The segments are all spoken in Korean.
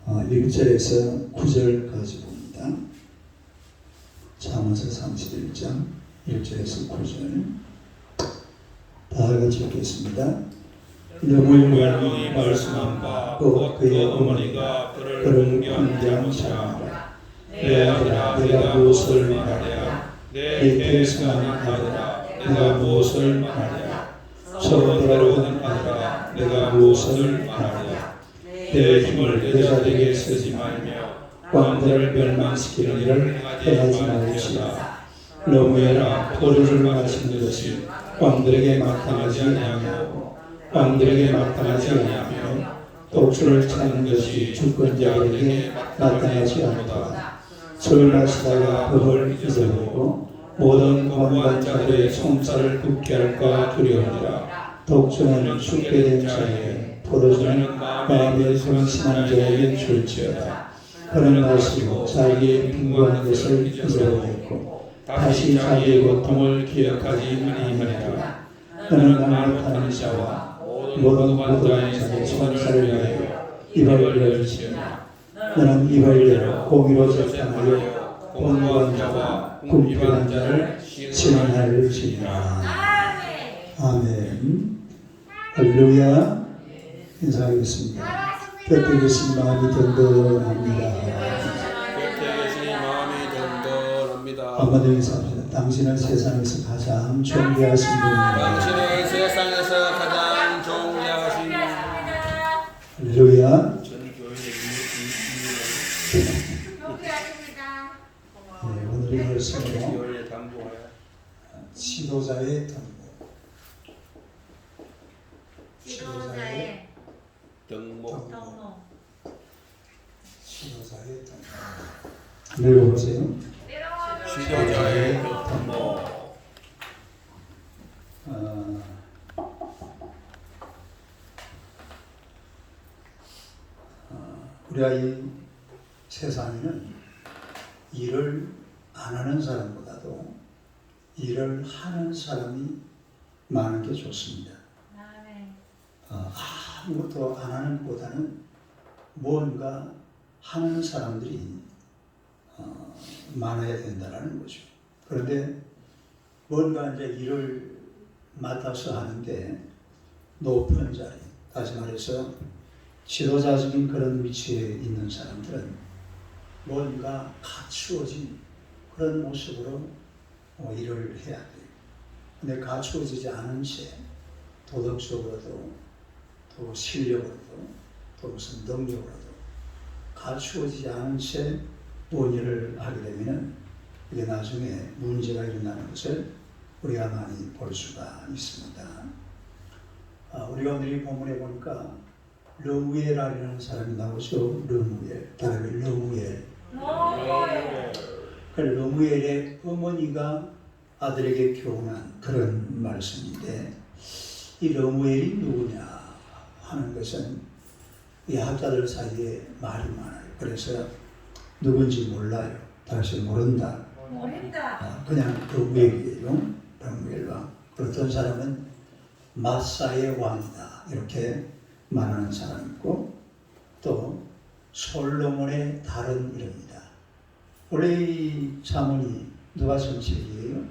1절에서 9절까지 봅니다. 잠언서 31장 1절에서 9절 다 같이 읽겠습니다. 너무 멸망이 말씀한 바 곧 그의 어머니가 그를 관대한 자라. 내 아들아 내가 무엇을 말하랴. 내 대성한 아들아 내가 무엇을 말하랴. 서로대로는 아들아 내가 무엇을 말하랴. 내 힘을 여자에게 쓰지 말며 왕들을 멸망시키는 일을 행하지 말지어다. 너무해라. 포도를 마시는 것이 왕들에게 마땅하지 아니하고 왕들에게 마땅하지 아니하며 독주를 찾는 것이 주권자들에게 마땅하지 않다. 술 마시다가 법을 잊어버리고 모든 공부한 자들의 송사를 굳게 할까 두려우니라. 독주는 죽게 된 자에게, 포도주는 마음에 성심한 자에게 줄지어다. 그는 마시고 자기의 빈곤한 것을 잊어버렸고 다시 자기의 고통을 기억하지 아니하리라. 그는 강력한 자와 모든 무도한 자의 son사를 위하여 입을 열지어다. 너는 입을 열어 공의로 재판하여 공부한 자와 궁핍한 자를 신원할지니라. 아멘. 할렐루야. 인사하겠습니다. 곁에 계신 마음이 든든합니다. 한번 인사합니다. 당신은 세상에서 가장 존귀하신 분입니다. 당신은 세상에서 가장 존귀하신 분입니다. 할렐루야. 네, 오늘의 말씀으로 지도자의 등목. 지도자의 등목. 지도자의 등목. 읽어보세요. 지도자의 등목. 우리가 이 세상에는 일을 안 하는 사람보다도 일을 하는 사람이 많은 게 좋습니다. 아무것도 안 하는 것보다는 뭔가 하는 사람들이 많아야 된다는 거죠. 그런데 뭔가 이제 일을 맡아서 하는데 높은 자리, 다시 말해서 지도자적인 그런 위치에 있는 사람들은 뭔가 갖추어진 그런 모습으로 일을 해야 돼요. 근데 갖추어지지 않은 채 도덕적으로도 또 실력으로도 또 무슨 능력으로도 갖추어지지 않은 채 뭔 일을 하게 되면 이게 나중에 문제가 일어나는 것을 우리가 많이 볼 수가 있습니다. 우리가 오늘 이 본문에 보니까 르무엘이라는 사람이 나오죠. 르무엘, 다음에 르무엘. 르무엘의 어머니가 아들에게 교훈한 그런 말씀인데, 이 르무엘이 누구냐 하는 것은 이 학자들 사이에 말이 많아요. 그래서 누군지 몰라요. 다시 모른다. 그냥 르무엘이에요. 르무엘 왕. 어떤 사람은 마사의 왕이다 이렇게 말하는 사람이 있고, 또 솔로몬의 다른 이름이다. 원래 이 잠언이 누가 쓴 책이에요?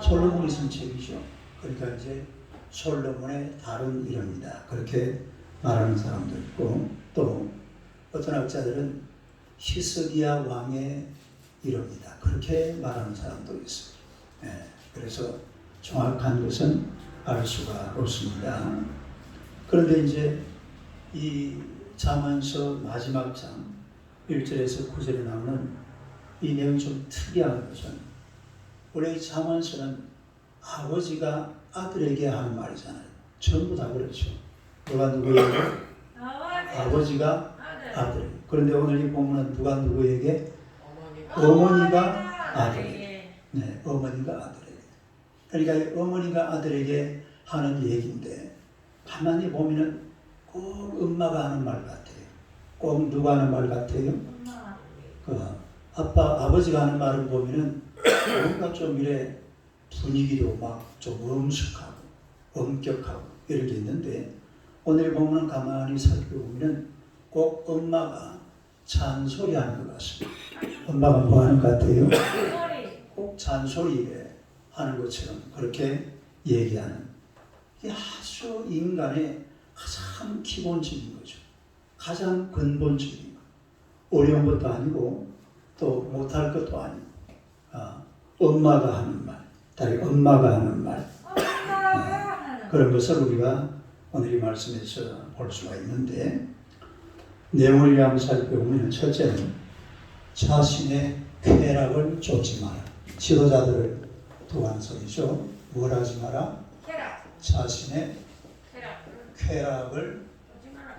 솔로몬이 쓴 책이죠. 그러니까 이제 솔로몬의 다른 이름이다 그렇게 말하는 사람도 있고, 또 어떤 학자들은 히스기야 왕의 이름이다 그렇게 말하는 사람도 있어요. 그래서 정확한 것은 알 수가 없습니다. 그런데 이제 이 잠언서 마지막 장 1절에서 9절에 나오는 이 내용이 좀 특이한 것은, 원래 이 잠언서는 아버지가 아들에게 하는 말이잖아요. 전부 다 그렇죠. 누가 누구에게? 아버지가 아들. 그런데 오늘 이 본문은 누가 누구에게? 어머니가 아들에게. 네, 어머니가 아들에게. 그러니까 이 어머니가 아들에게 하는 얘기인데, 가만히 보면은 꼭 엄마가 하는 말 같아요. 꼭 누가 하는 말 같아요? 아버지가 하는 말을 보면은 뭔가 좀 이래 분위기도 막 좀 엄숙하고 엄격하고 이런 게 있는데, 오늘 보면 가만히 살펴보면은 꼭 엄마가 잔소리하는 것 같습니다. 엄마가 뭐 하는 것 같아요? 소리. 꼭 잔소리 하는 것처럼 그렇게 얘기하는, 이게 아주 인간의 가장 기본적인 거죠. 가장 근본적인 거. 어려운 것도 아니고 또 못할 것도 아니고, 엄마가 하는 말, 다리 엄마가 하는 말, 그런 것을 우리가 오늘 이 말씀에서 볼 수가 있는데, 내용을 한번 살펴보면 첫째는 자신의 쾌락을 쫓지 마라. 지도자들을 두한 소리죠. 뭘 하지 마라? 쾌락. 자신의 쾌락. 쾌락을 오지 마라.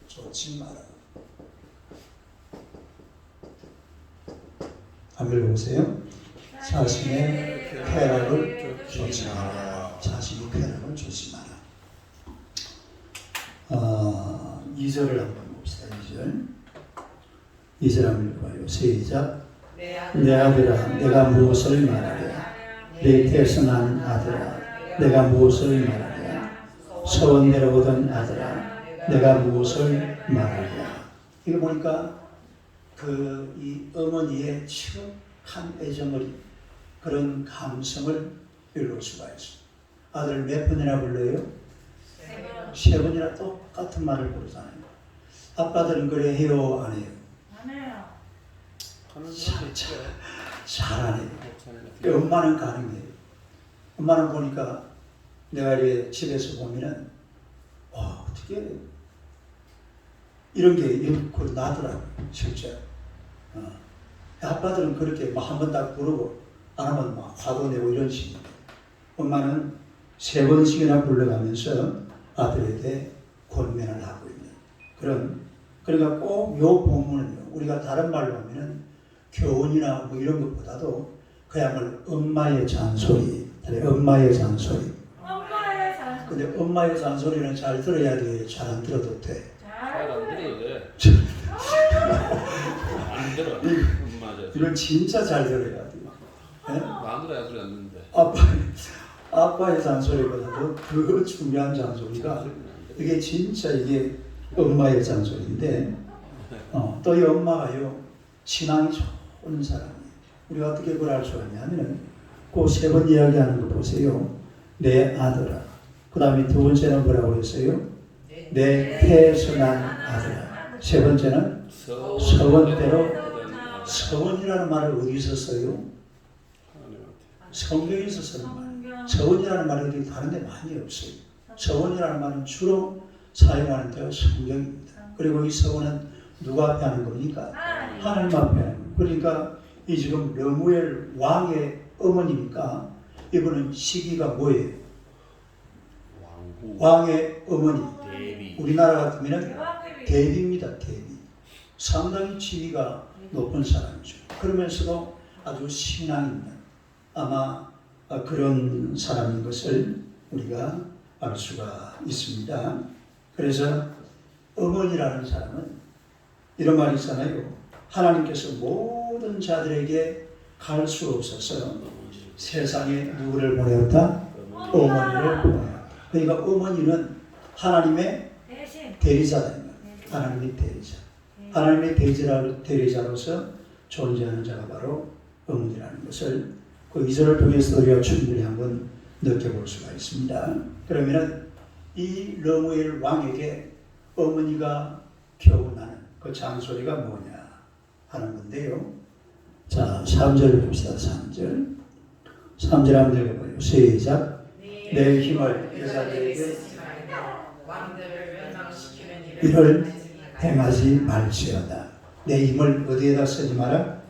쫓지 마라. 한번 읽어보세요. 자신의 쾌락을 쫓지 마라. 자신의 쾌락을 쫓지 마라. 2절을 한번 봅시다. 2절 한번 읽어봐요. 시작. 내 아들아, 내가 무엇을 말하랴? 내 태어난 아들아, 내가 무엇을 말하랴? 소원대로 얻은 아들아, 내가 무엇을 말하랴? 이거 보니까 이 어머니의 치열한 애정을, 그런 감성을 읽을 수가 있습니다. 아들 몇 번이나 불러요? 3번이나 똑같은 말을 부르잖아요. 아빠들은 그래 해요, 안 해요? 안 해요. 잘하네요. 엄마는 가능해요. 엄마는 보니까 내가 이렇게 집에서 보면은 어떻게 이런 게 나더라고요. 실제. 아빠들은 그렇게 한 번 딱 부르고 안 하면 막 화도 내고 이런 식이에요. 엄마는 3번씩이나 불러가면서 아들에게 권면을 하고 있는 그러니까 꼭 요 본문은요, 우리가 다른 말로 하면은 교훈이나 뭐 이런 것보다도 그야말로 엄마의 잔소리, 엄마의 잔소리. 엄마의 잔소리. 근데 엄마의 잔소리는 잘 들어야 돼, 잘 안 들어도 돼. 잘 안 들어도 돼. 안 들어. 맞아. 이건 진짜 잘 들어야 돼. 네? 안 들어야 소리 안 듣는데. 아빠의 잔소리보다도 더 중요한 잔소리가, 이게 진짜 이게 엄마의 잔소리인데, 또 이 엄마가요, 신앙이 좋은 사람이에요. 우리가 어떻게 그걸 알 수가 있냐면은, 그 3번 이야기하는 거 보세요. 내 아들아. 그 다음에 2번째는 뭐라고 했어요? 내 태어난 아들아. 3번째는 서원대로. 서원이라는 말을 어디서 써요? 성경에서 쓰는 말. 서원이라는 말이 어디 다른 데 많이 없어요. 서원이라는 말은 주로 사용하는 데가 성경입니다. 그리고 이 서원은 누가 앞에 하는 겁니까? 하나님 앞에 하는 겁니다. 그러니까 이 지금 르무엘 왕의 어머니니까 이분은 시기가 뭐예요? 왕의 어머니. 대비. 우리나라 같으면 대비입니다. 대비. 상당히 지위가 높은 사람이죠. 그러면서도 아주 신앙 있는, 아마 그런 사람인 것을 우리가 알 수가 있습니다. 그래서 어머니라는 사람은 이런 말이 있잖아요. 하나님께서 모든 자들에게 갈 수 없어서 세상에 누구를 보내었다? 어머니를 보내었다. 그러니까 어머니는 하나님의 대리자다. 하나님의 대리자. 하나님의 대리자로서 존재하는 자가 바로 어머니라는 것을 그 2절을 통해서 우리가 충분히 한번 느껴볼 수가 있습니다. 그러면은 이 르무엘 왕에게 어머니가 교훈하는 그 잔소리가 뭐냐 하는 건데요. 자, 3절 봅시다. 3절. 3절 한번 읽어봐요. 시작. 내 힘을 여자들에게 이를 행하지 말지어다. 내 힘을 어디에다 쓰지 마라?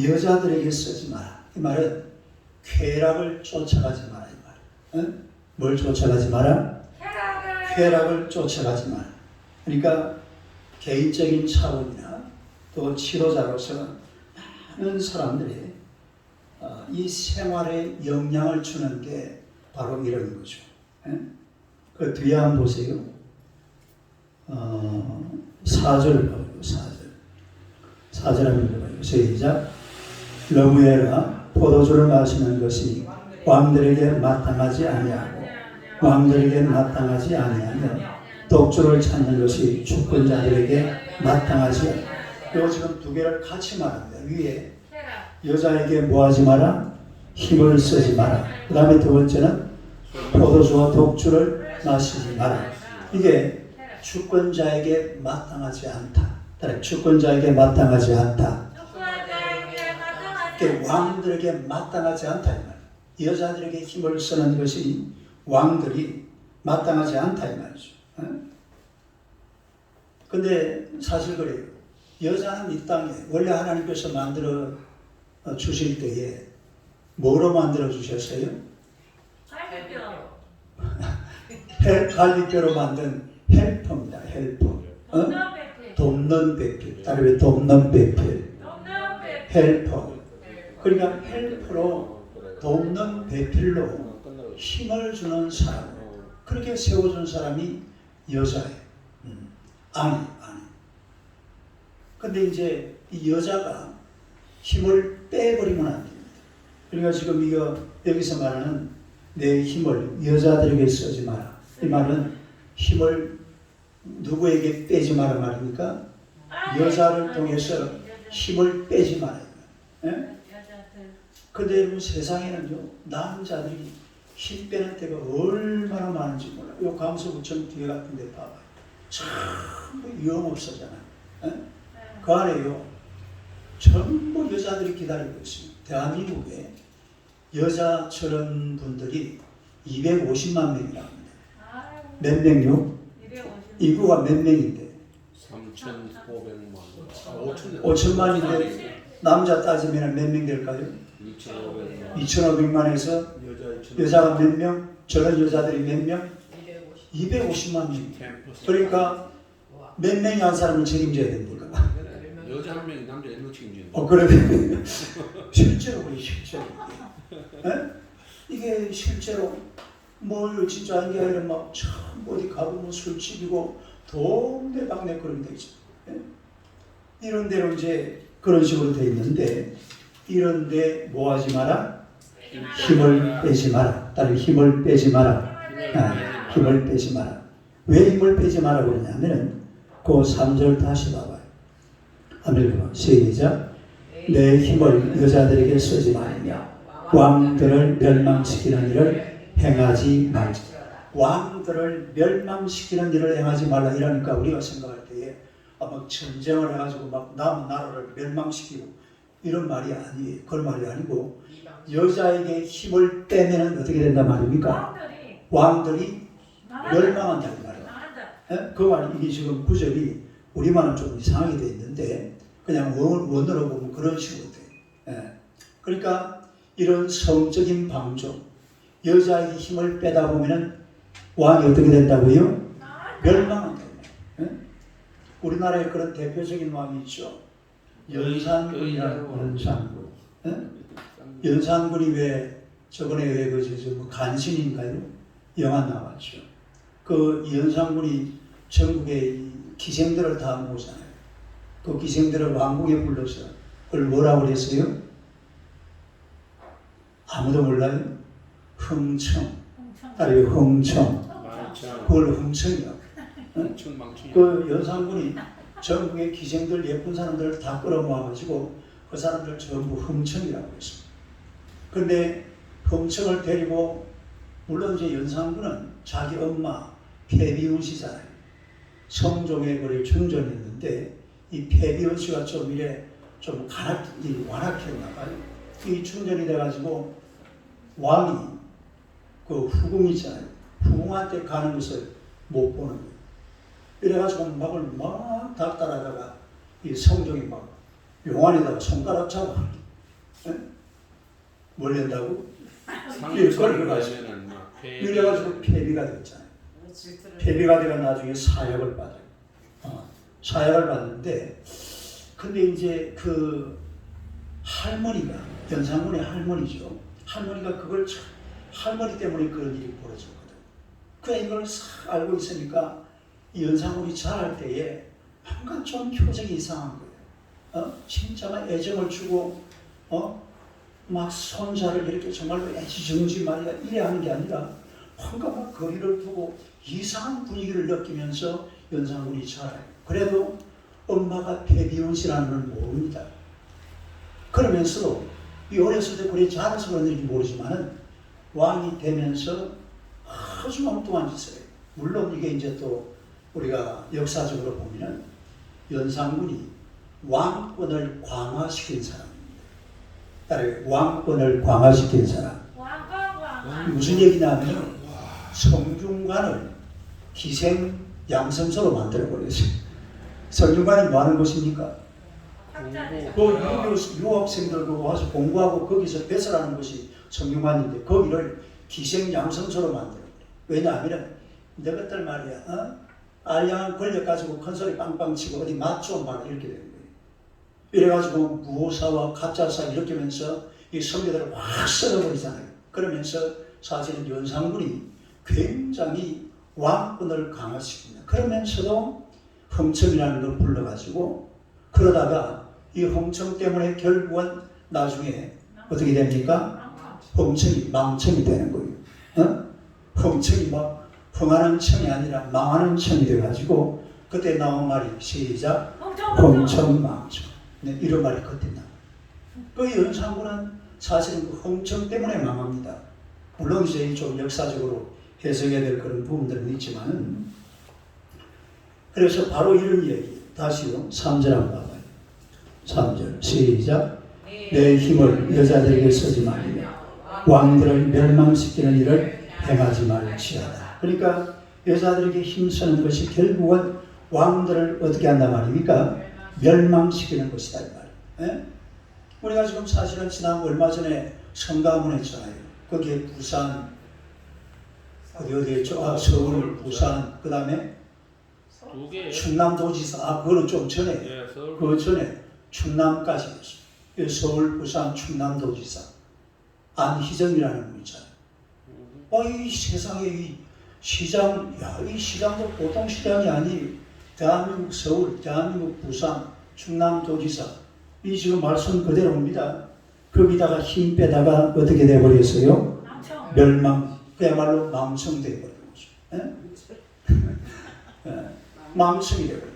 여자들에게 쓰지 마라. 이 말은 쾌락을 쫓아가지 마라. 이 말. 응? 뭘 쫓아가지 마라? 쾌락을 쫓아가지 마라. 그러니까 개인적인 차원이나 또 지도자로서 많은 사람들이 이 생활에 영향을 주는 게 바로 이런 거죠. 그 뒤에 한번 보세요. 4절 봐요. 4절 한번 읽어봐요. 시작. 르무엘아, 포도주를 마시는 것이 왕들에게 마땅하지 아니하고 왕들에게 마땅하지 아니하며 독주를 찾는 것이 주권자들에게 마땅하지 않다. 그리고 지금 두 개를 같이 말합니다. 위에 여자에게 뭐하지 마라? 힘을 쓰지 마라. 그 다음에 두 번째는 포도주와 독주를 마시지 마라. 이게 주권자에게 마땅하지 않다. 주권자에게 마땅하지 않다. 이게 왕들에게 마땅하지 않다. 이 말이에요. 여자들에게 힘을 쓰는 것이 왕들이 마땅하지 않다. 이 말이죠. 근데 사실 그래요. 여자는 이 땅에 원래 하나님께서 만들어 주실 때에 뭐로 만들어 주셨어요? 갈비뼈로 만든 헬퍼입니다. 헬퍼. 돕는 배필. 다른 돕는 배필. 헬퍼. 그러니까 헬퍼로 돕는 배필로 힘을 주는 사람. 그렇게 세워준 사람이 여자예요. 아니. 근데 이제 이 여자가 힘을 빼버리면 안 됩니다. 그러니까 지금 이거 여기서 말하는 내 힘을 여자들에게 쓰지 마라. 이 말은 힘을 누구에게 빼지 마라 말입니까? 여자를 통해서 힘을 빼지 마라. 예? 근데 여러분 세상에는요 남자들이 힘 빼는 때가 얼마나 많은지 몰라요. 요 강서구청 뒤에 같은 데 봐봐요. 전부 유흥업소잖아요. 예? 그 안에요 전부 여자들이 기다리고 있습니다. 대한민국에 여자 저런 분들이 250만 명이라고 합니다. 몇 명요? 인구가 몇 명인데? 3,500만. 5천만인데 남자 따지면 몇 명 될까요? 2,500만에서 여자가 몇 명? 저런 여자들이 몇 명? 250만 명. 그러니까 몇 명이 한 사람을 책임져야 됩니까? 여자 한 명이 남자 1명 책임지는. 그래. 실제로 그래, 실제로. 에? 이게 실제로 뭘 진짜 이게 아니라 막 참 어디 가보면 술집이고 동네방네 그런 데 있죠. 이런 데로 이제 그런 식으로 돼 있는데 이런데 뭐 하지 마라? 힘을 빼지 마라. 다른 힘을 빼지 마라. 힘을 빼지 마라. 왜 힘을 빼지 마라 그러냐면은 그 3절 다시 봐봐요. 한번 시작. 내 힘을 여자들에게 쓰지 말며 왕들을 멸망시키는 일을 행하지 말자. 왕들을 멸망시키는 일을 행하지 말라 이러니까 우리가 생각할 때에 막 전쟁을 해가지고 막 남은 나라를 멸망시키고 이런 말이 아니에요. 그런 말이 아니고 여자에게 힘을 빼면 어떻게 된다 말입니까? 왕들이 멸망한다 이 말이에요. 그 말 이게 지금 구절이 우리말은 좀 이상하게 돼 있는데 그냥 원어로 보면 그런 식으로 돼요. 그러니까 이런 성적인 방조 여자에게 힘을 빼다 보면은 왕이 어떻게 된다고요? 멸망한다. 우리나라에 그런 대표적인 왕이 있죠. 연산군이라는 연산군. 연산군이 왜 저번에 왜 그 간신인가요? 영화 나왔죠. 그 연산군이 전국의 기생들을 다 모으잖아요. 그 기생들을 왕궁에 불러서 그걸 뭐라고 그랬어요? 아무도 몰라요? 흥청. 아니 흥청. 그걸 흥청이라고. 그 연산군이 전국의 기생들 예쁜 사람들을 다 끌어모아가지고 그 사람들 전부 흥청이라고 했습니다. 그런데 흥청을 데리고 물론 이제 연산군은 자기 엄마 폐비운 씨잖아요. 성종의 그를 충전했는데 이 폐비운 씨가 좀 이래 좀 완악했나 봐요. 이 충전이 돼가지고 왕이 그 후궁 있잖아요. 후궁한테 가는 것을 못 보는 거예요. 이래가지고 막을 막 닥달하다가 이 성종이 막 용안에다가 손가락 차고 뭘 낸다고? 일거리를 가지고 이래가지고 폐비가 됐잖아요. 폐비가 되가 나중에 사약을 받아요. 사약을 받는데 근데 이제 그 할머니가 연산군의 할머니죠. 할머니가 그걸 할머니 때문에 그런 일이 벌어졌거든. 그냥 이걸 싹 알고 있으니까 이 연산군이 자랄 때에 뭔가 좀 표정이 이상한 거예요. 진짜만 애정을 주고 막 손자를 이렇게 정말로 애지중지 말이야 이래 하는 게 아니라 뭔가 막 거리를 두고 이상한 분위기를 느끼면서 연산군이 자라요. 그래도 엄마가 패비운씨라는 걸 모릅니다. 그러면서도 이 어렸을 때 그래 자라서 그런지 모르지만은 왕이 되면서 아주 엉뚱한 짓을 해요. 물론 이게 이제 또 우리가 역사적으로 보면은 연산군이 왕권을 강화시킨 사람입니다. 따라해 왕권을 강화시킨 사람. 왕왕왕. 무슨 얘기냐면 성균관을 기생 양성소로 만들어버렸어요. 성균관이 뭐 하는 곳입니까? 학자들. 그 유학생들 그 와서 공부하고 거기서 배설하는 것이 성균관인데 거기를 기생 양성소로 만들어버려요. 왜냐하면 너희들 말이야 알량한 권력 가지고 큰 소리 빵빵 치고 어디 맛 좀 봐라 이렇게 되는 거예요. 이래가지고 무오사와 가짜사 이렇게 하면서 이 성교들을 확 썰어버리잖아요. 그러면서 사실은 연산군이 굉장히 왕권을 강화시킵니다. 그러면서도 흥청이라는 걸 불러가지고 그러다가 이 흥청 때문에 결국은 나중에 어떻게 됩니까? 흥청이 망청이 되는 거예요. 흥청이 뭐 흥하는 청이 아니라 망하는 청이 돼가지고 그때 나온 말이 시작 흥청망청 이런 말이 그때 나와요. 그 연산군은 사실은 그 흥청 때문에 망합니다. 물론 이제 좀 역사적으로 해석해야 될 그런 부분들은 있지만은 그래서 바로 이런 얘기 다시요 3절 한번 봐봐요. 3절 시작 내 힘을 여자들에게 쓰지 말며 왕들을 멸망시키는 일을 행하지 말지어다. 그러니까 여자들에게 힘쓰는 것이 결국은 왕들을 어떻게 한단 말입니까? 멸망시키는 것이다 이 말이에요. 우리가 지금 사실은 지난 얼마 전에 성가문 했잖아요. 거기에 부산 어디였죠? 서울, 부산, 그 다음에 두 개. 충남도지사. 그거는 좀 전에. 예, 서울. 그 전에 충남까지 했어요. 서울, 부산, 충남도지사 안희정이라는 분 있잖아요. 이 세상에 이 시장, 이 시장도 보통 시장이 아니. 대한민국 서울, 대한민국 부산, 충남도지사 이 지금 말씀 그대로입니다. 거기다가 힘 빼다가 어떻게 돼버렸어요? 멸망, 그야말로 망청돼 버린 거죠. 망청이 돼버린.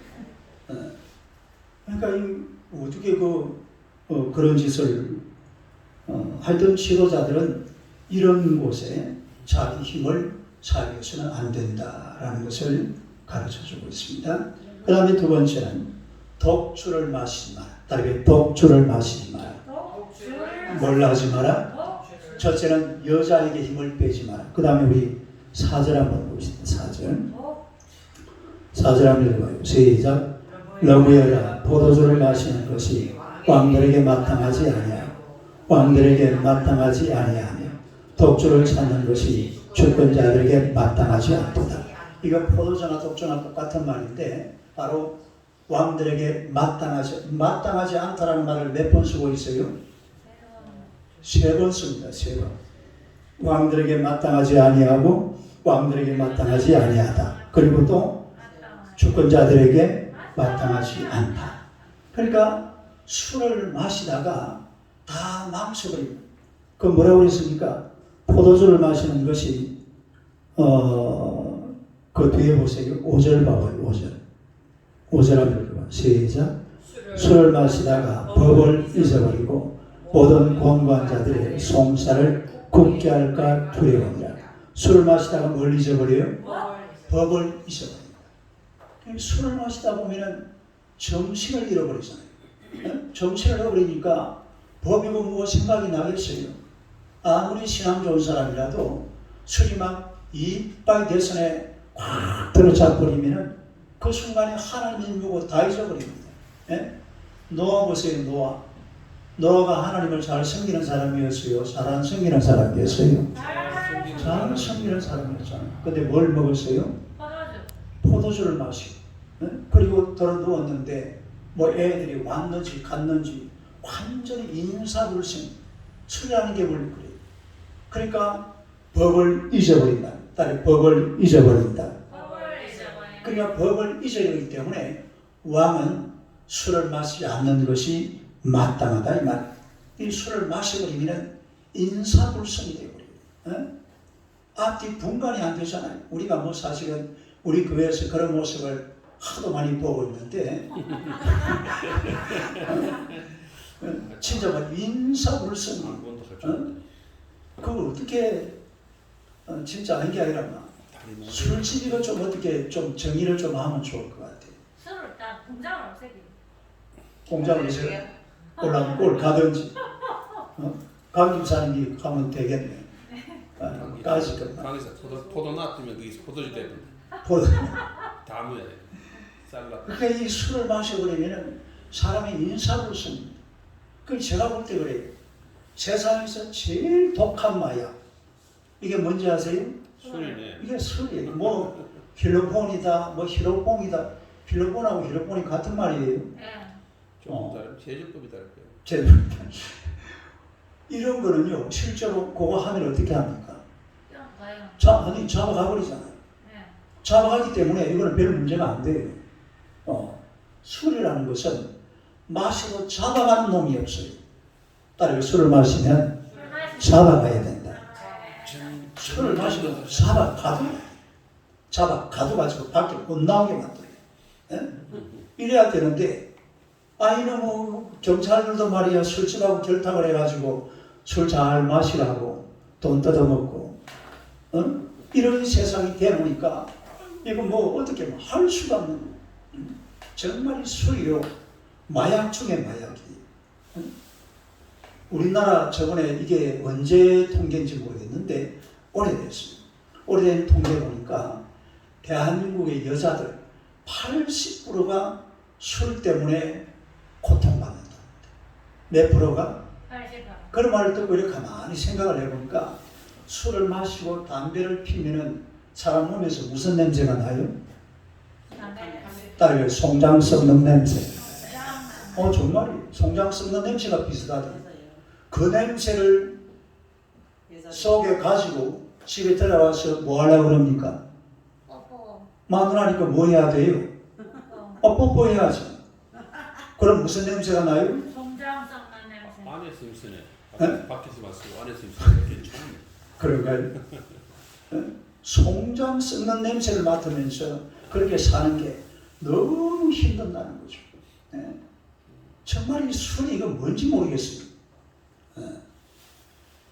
그러니까 어떻게 그런 짓을 하여튼 지도자들은 이런 곳에 자기 힘을 사용해서는 안 된다라는 것을 가르쳐주고 있습니다. 그 다음에 두 번째는 독주를 마시지 마라. 다르게 독주를 마시지 마라. 뭘 하지 마라? 첫째는 여자에게 힘을 빼지 마라. 그 다음에 우리 4절 한번 봅시다. 4절 한번 읽어봐요. 시작. 러무여라 포도주를 마시는 것이 왕들에게 마땅하지 아니하고 왕들에게 마땅하지 아니하며 독주를 찾는 것이 주권자들에게 마땅하지 않도다. 이거 포도주나 독주나 똑같은 말인데 바로 왕들에게 마땅하지 않다라는 말을 몇 번 쓰고 있어요? 3번 씁니다. 3번. 왕들에게 마땅하지 아니하고 왕들에게 마땅하지 아니하다. 그리고 또 주권자들에게 마땅하지 않다. 그러니까 술을 마시다가 다 망쳐버립니다. 그 뭐라고 그랬습니까? 포도주를 마시는 것이 그 뒤에 보세요. 5절 봐봐요. 5절 한번 읽어봐. 시작. 술을 마시다가 법을 잊어버리고 모든 공관자들의 송사를 굳게 할까 두려워합니다. 술을 마시다가 뭘 잊어버려요? 법을 잊어버립니다. 술을 마시다 보면은 정신을 잃어버리잖아요. 정신을 잃어버리니까 법이고 뭐 생각이 나겠어요. 아무리 신앙 좋은 사람이라도 술이 막 이빨 대선에 꽉 들어차버리면은 그 순간에 하나님이 뭐고 다 잊어버립니다. 노아 보세요. 노아가 하나님을 잘 섬기는 사람이었어요? 잘 안 섬기는 사람이었어요? 잘 섬기는 사람이었잖아요. 근데 뭘 먹었어요? 포도주를 마시고 그리고 들어 누웠는데 뭐 애들이 왔는지 갔는지 완전히 인사불성 술이라는 게 원래 그래요. 그러니까 법을 잊어버린다. 딸이 법을 잊어버린다. 그러니까 법을 잊어버리기 때문에 왕은 술을 마시지 않는 것이 마땅하다 이 말. 이 술을 마셔버리면 인사불성이 되어버려요. 앞뒤 분간이 안 되잖아요. 우리가 뭐 사실은 우리 교회에서 그런 모습을 하도 많이 보고 있는데 진짜 뭐 인사불성 한번도 할 줄. 그걸 어떻게 진짜 아닌 게 아니라 다리 너무 술집이가 좀 어떻게 좀 정의를 좀 하면 좋을 것 같아요. 술을 다 공장을 없애기. 공장에서 올라면 꼴 가든지 강 김사님이 가면 되겠네. 까지 끝나. 강에서 포도 놔두면 그게 포도주 되는데 다 모여야 돼. 쌀라. 그러니까 이 술을 마셔버리면 사람이 인사불성. 그 제가 볼 때 그래요. 세상에서 제일 독한 마약. 이게 뭔지 아세요? 술이네. 이게 술이에요. 뭐 필로폰이다, 뭐 히로폰이다. 필로폰하고 히로폰이 같은 말이에요. 예. 조금 다른 제조법이 다를 거예요. 이런 거는요, 실제로 그거 하면 어떻게 합니까? 가요. 아니, 잡아가 버리잖아요. 예. 잡아가기 때문에 이거는 별 문제가 안 돼요. 술이라는 것은 마시고 잡아가는 놈이 없어요. 따라서 술을 마시면 술 마시면 잡아가야 된다. 술을 술 마시고 잡아가지고 밖에 못 나오게 만들어요. 예? 이래야 되는데, 이놈의 경찰들도 말이야, 술집하고 결탁을 해가지고 술 잘 마시라고 돈 뜯어먹고, 이런 세상이 되보니까, 이거 뭐 어떻게 뭐 할 수가 없는, 정말 술이요. 마약 중에 마약이. 우리나라 저번에 이게 언제 통계인지 모르겠는데, 오래됐습니다. 오래된 통계 보니까, 대한민국의 여자들 80%가 술 때문에 고통받는다. 몇 프로가? 80%. 그런 말을 듣고 이렇게 가만히 생각을 해보니까 술을 마시고 담배를 피면은 사람 몸에서 무슨 냄새가 나요? 딸 송장 썩는 냄새. 정말이 송장 썩는 냄새가 비슷하다. 그 냄새를 속에 가지고 집에 들어와서 뭐 하려고 그럽니까? 마누라니까 뭐 해야 돼요? 뽀뽀해야지. 그럼 무슨 냄새가 나요? 송장 썩는 냄새. 안에서 있으네. 네? 밖에서 봤어요. 안에서 있으네. 괜찮네. 그런가요? 송장 썩는 냄새를 맡으면서 그렇게 사는 게 너무 힘든다는 거죠. 정말 이 술이 이거 뭔지 모르겠어요.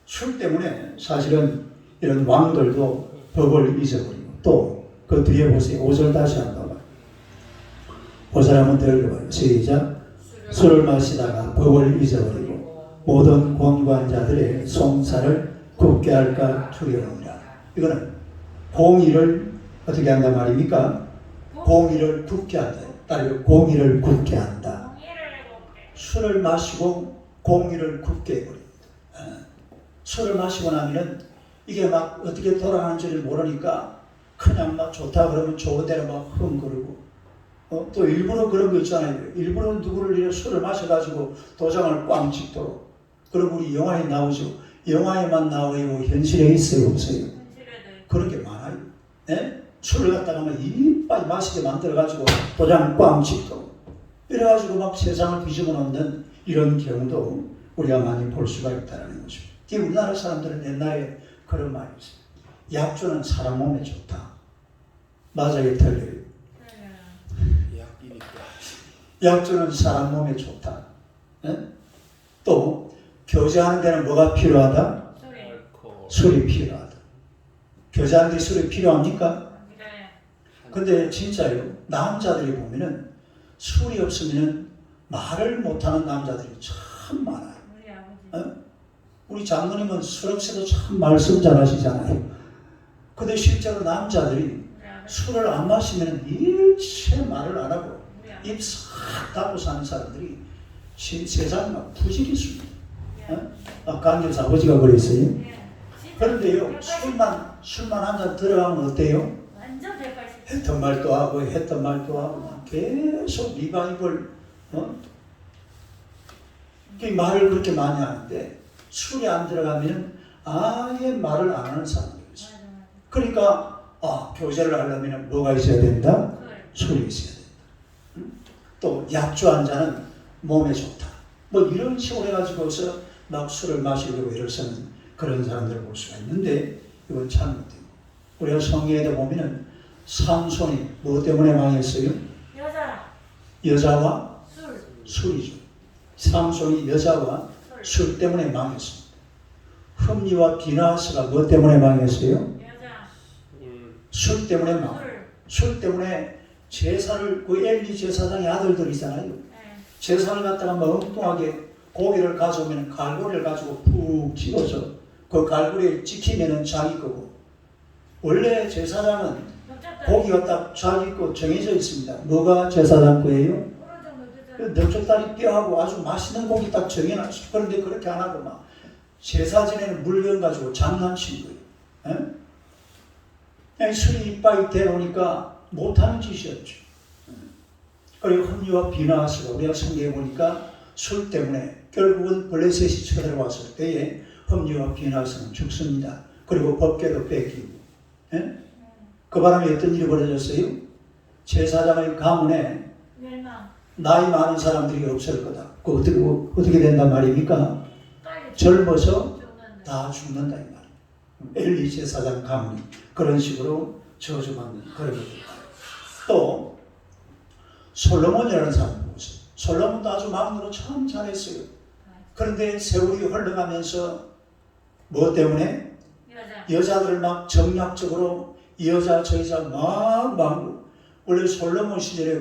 술 때문에 사실은 이런 왕들도 법을 잊어버리고 또 그 뒤에 보세요. 5절 다시 한번 봐봐요. 5절 한번 더 읽어봐요. 시작. 술을 마시다가 법을 잊어버리고 모든 권관자들의 송사를 굽게 할까 두려우니라. 이거는 공의를 어떻게 한단 말입니까? 공의를 굽게 한다. 따르고 공의를 굽게 한다. 술을 마시고 공의를 굽게 해버립니다. 술을 마시고 나면은 이게 막 어떻게 돌아가는 줄 모르니까 그냥 막 좋다 그러면 좋은 데는 막 흥거리고 또 일부러 그런 거 있잖아요. 일부러 누구를 이렇게 술을 마셔가지고 도장을 꽝 찍도록. 그럼 우리 영화에 나오죠. 영화에만 나와요. 현실에 있어요, 없어요? 그런 게 많아요. 예? 술을 갖다가 막 이빨 마시게 만들어가지고 도장을 꽝 찍도록. 이래가지고 막 세상을 뒤집어 놓는 이런 경우도 우리가 많이 볼 수가 있다는 거죠. 우리나라 사람들은 옛날에 그런 말이 있어요. 약주는 사람 몸에 좋다. 맞아요, 틀려요? 약이니까. 약주는 사람 몸에 좋다. 예? 또 교제하는 데는 뭐가 필요하다? 술이 필요하다. 교제하는 데 술이 필요합니까? 근데 진짜요. 남자들이 보면은 술이 없으면은 말을 못하는 남자들이 참 많아요. 우리 장모님은 술 없이도 참 말씀 잘하시잖아요. 근데 실제로 남자들이 술을 안 마시면 일체 말을 안 하고 입 싹 닫고 사는 사람들이 세상에 막 부질이 있습니다. 강경사 아버지가 그랬어요. 그런데요, 술만 한 잔 들어가면 어때요? 완전 대발식. 했던 말도 하고 했던 말도 하고 계속 리바이벌 말을 그렇게 많이 하는데 술이 안 들어가면 아예 말을 안 하는 사람들이 있어요. 그러니까 교제를 하려면 뭐가 있어야 된다? 술이 있어야 된다. 또 약주 한 잔은 몸에 좋다. 뭐 이런 식으로 해가지고서 막 술을 마시려고 일을 쓰는 그런 사람들을 볼 수가 있는데 이건 잘못된 거. 우리가 성경에도 보면은 삼손이 뭐 때문에 망했어요? 여자 여자와 술 술이죠. 삼손이 여자와 술 때문에 망했습니다. 흠리와 비나스가 뭐 때문에 망했어요? 여자 술 때문에 망. 술 때문에 제사를 그 엘리 제사장의 아들들이잖아요. 네. 제사를 갖다가 막 엉뚱하게 고기를 가져오면 갈고리를 가지고 푹 찍어서 그 갈고리를 찍히면은 자기 거고, 원래 제사장은 고기가 딱 자기 거 정해져 있습니다. 뭐가 제사장 거예요? 넉적다리 뼈하고 아주 맛있는 고기 딱 정해놨어요. 그런데 그렇게 안 하고 막 제사 지내는 물건 가지고 장난친 거예요. 에? 그냥 술이 이빨이 되어오니까 못하는 짓이었죠. 그리고 흠리와 비나스가 우리가 성경에 보니까 술 때문에 결국은 블레셋이 쳐들어왔을 때에 흠리와 비나스는 죽습니다. 그리고 법궤도 뺏기고. 에? 그 바람에 어떤 일이 벌어졌어요? 제사장의 가문에 나이 많은 사람들이 없을 거다. 그 어떻게 된단 말입니까? 젊어서 다 죽는다 이 말이에요. 엘리 제사장 가문이 그런 식으로 저주받는 그런 것들. 또 솔로몬이라는 사람 보세요. 솔로몬도 아주 마음으로 참 잘했어요. 그런데 세월이 흘러가면서 뭐 때문에? 여자들 막 정략적으로 이 여자 저 여자 막 원래 솔로몬 시절에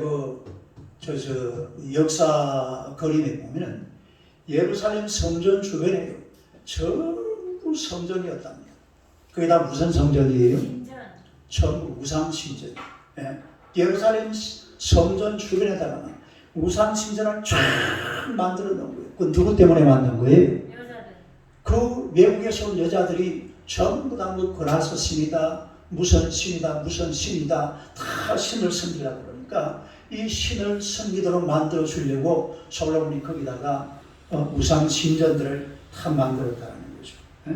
역사 그림에 보면은 예루살렘 성전 주변에 전부 성전이었답니다. 그게 다 무슨 성전이에요? 전부 우상 신전. 예. 예루살렘 성전 주변에다가 우상 신전을 쫙 만들어 놓은 거예요. 그 누구 때문에 만든 거예요? 그 외국에서 온 여자들이 전부 다 뭐 그라스 신이다, 무슨 신이다, 무슨 신이다, 다 신을 섬기라고 그러니까 이 신을 섬기도록 만들어 주려고 솔로몬이 거기다가 우상 신전들을 다 만들었다는 거죠. 예?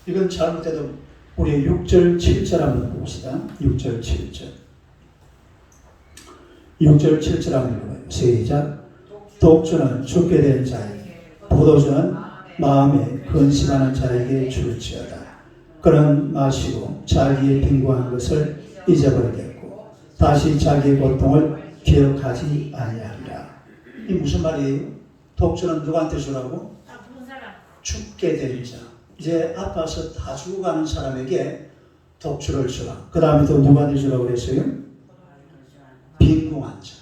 이건 잘못해도 우리 6절 7절 한번 봅시다. 6절 7절 6절 7절 한번 읽어요. 시작. 독주는 죽게 된 자에게, 포도주는 마음에 근심하는 자에게 줄지어다. 그는 마시고 자기의 빈곤한 것을 잊어버리겠고 다시 자기의 고통을 기억하지 아니하리라. 이 무슨 말이에요? 독주는 누구한테 주라고? 죽게 된 자. 이제 아파서 다 죽어가는 사람에게 독주를 주라. 그 다음에 또 누구한테 주라고 그랬어요? 빈궁한 자.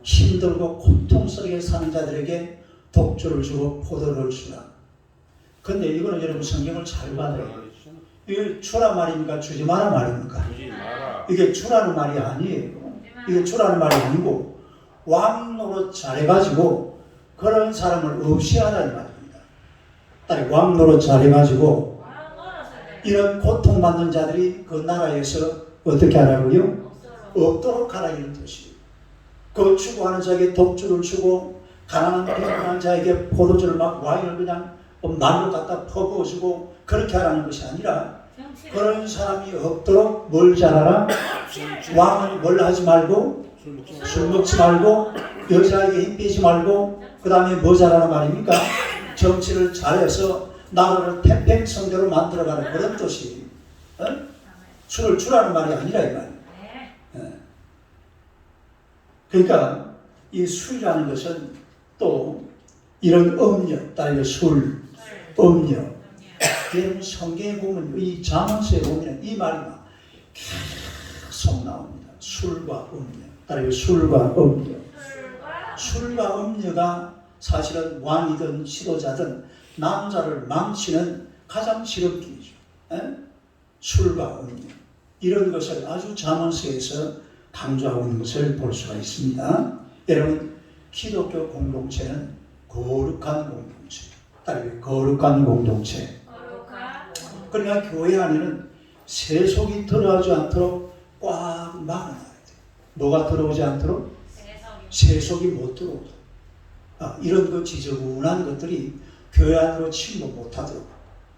힘들고 고통 속에 사는 자들에게 독주를 주고 포도를 주라. 근데 이거는 여러분 성경을 잘 받아요. 이게 주라 말입니까? 주지 마라 말입니까? 이게 주라는 말이 아니에요. 이게 주라는 말이 아니고 왕 노릇 잘해가지고 그런 사람을 없이 하라는 말입니다. 왕 노릇 잘해가지고 이런 고통받는 자들이 그 나라에서 어떻게 하라고요? 없도록 하라 이런 뜻이에요. 그 추구하는 자에게 독주를 주고 가난한 빈곤한 자에게 포도주를 막 와인을 그냥 말로 갖다 퍼부어주고 그렇게 하라는 것이 아니라 그런 사람이 없도록 뭘 잘하라? 왕은 뭘 하지 말고 술 먹지 말고 여자에게 힘 빼지 말고 그 다음에 뭐 잘하라 말입니까? 정치를 잘해서 나라를 태평성대로 만들어가는 그런 뜻이에요. 어? 술을 주라는 말이 아니라 이 말이에요. 그러니까 이 술이라는 것은 또 이런 음료, 따로 술, 음료. 여러분 성경에 보면 이 잠언서에 보면 이 말이 막 계속 나옵니다. 술과 음료, 따로 술과 음료. 술과 음료가 사실은 왕이든 지도자든 남자를 망치는 가장 지름길이죠. 술과 음료. 이런 것을 아주 잠언서에서 강조하고 있는 것을 볼 수가 있습니다. 여러분, 기독교 공동체는 거룩한 공동체. 따르게 거룩한 공동체. 그러니까 교회 안에는 세속이 들어오지 않도록 꽉 막아놔야 돼요. 뭐가 들어오지 않도록? 세속이 못 들어오도록. 이런 그 지저분한 것들이 교회 안으로 침범 못하도록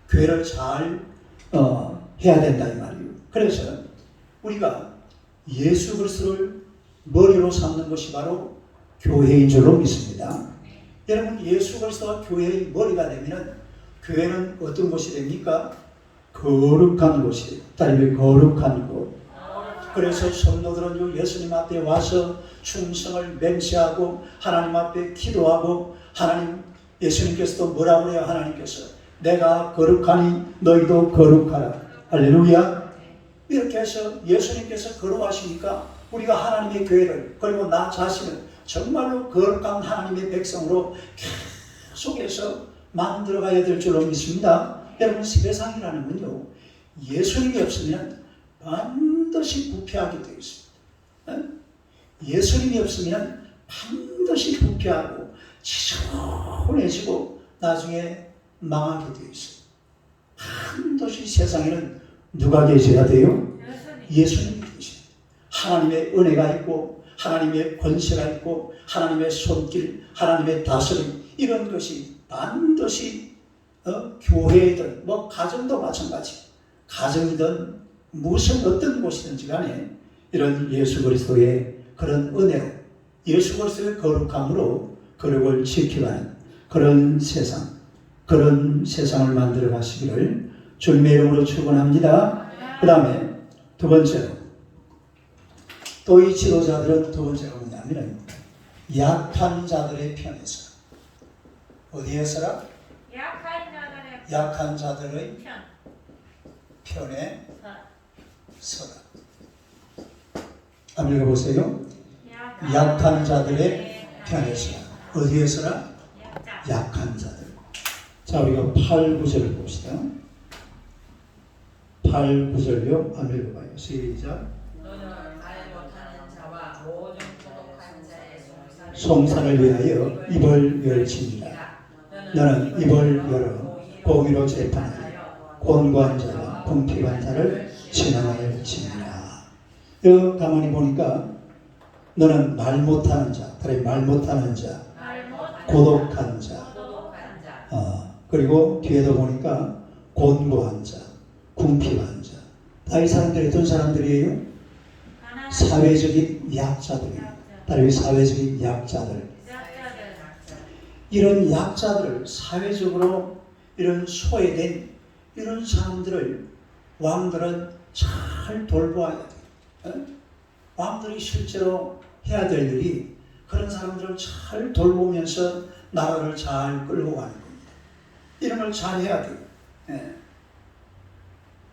교회를 잘 해야 된다 이 말이에요. 그래서 우리가 예수 그리스도를 머리로 삼는 것이 바로 교회인 줄로 믿습니다. 여러분 예수 그리스도가 교회의 머리가 되면 교회는 어떤 곳이 됩니까? 거룩한 곳이에요. 따님이 거룩한 곳. 그래서 성도들은 예수님 앞에 와서 충성을 맹세하고 하나님 앞에 기도하고 하나님 예수님께서도 뭐라고 해요? 하나님께서 내가 거룩하니 너희도 거룩하라. 할렐루야. 이렇게 해서 예수님께서 거룩하시니까 우리가 하나님의 교회를 그리고 나 자신을 정말로 거룩한 하나님의 백성으로 계속해서 만들어가야 될 줄로 믿습니다. 여러분 세상이라는 건요 예수님이 없으면 반드시 부패하게 되어 있습니다. 예수님이 없으면 반드시 부패하고 지저분해지고 나중에 망하게 되어 있어요. 반드시 세상에는 누가 계셔야 돼요? 예수님이 계십니다. 하나님의 은혜가 있고 하나님의 권세가 있고 하나님의 손길, 하나님의 다스림 이런 것이 반드시 교회이든 뭐 가정도 마찬가지 가정이든 무슨 어떤 곳이든지 간에 이런 예수 그리스도의 그런 은혜로 예수 그리스도의 거룩함으로 거룩을 지켜가는 그런 세상을 만들어 가시기를 주님의 이름으로 축원합니다. 그 다음에 두 번째로 또 이 지도자들은 두 번째가 뭐냐면 약한 자들의 편에서 어디에서라? 약한 자들의 편에 서라. 한번 읽어보세요. 약한 자들의 편에 서라. 어디에서라? 약한 자들. 자, 우리가 8, 9절을 봅시다. 8, 9절요. 한번 읽어봐요. 시작. 송사를 위하여 입을 열지니라. 너는 입을 열어 공의로 재판하여 곤고한 자와 궁핍한 자를 진앙할지니라. 여기 가만히 보니까 너는 말 못하는 자, 말 못하는 자, 고독한 자, 그리고 뒤에도 보니까 곤고한 자, 궁핍한 자. 다 이 사람들이 어떤 사람들이에요? 사회적인 약자들이에요. 다른 사회적인 약자들. 이런 약자들을 사회적으로 이런 소외된 이런 사람들을 왕들은 잘 돌보아야 돼요. 왕들이 실제로 해야 될 일이 그런 사람들을 잘 돌보면서 나라를 잘 끌고 가는 겁니다. 이런 걸 잘 해야 돼요.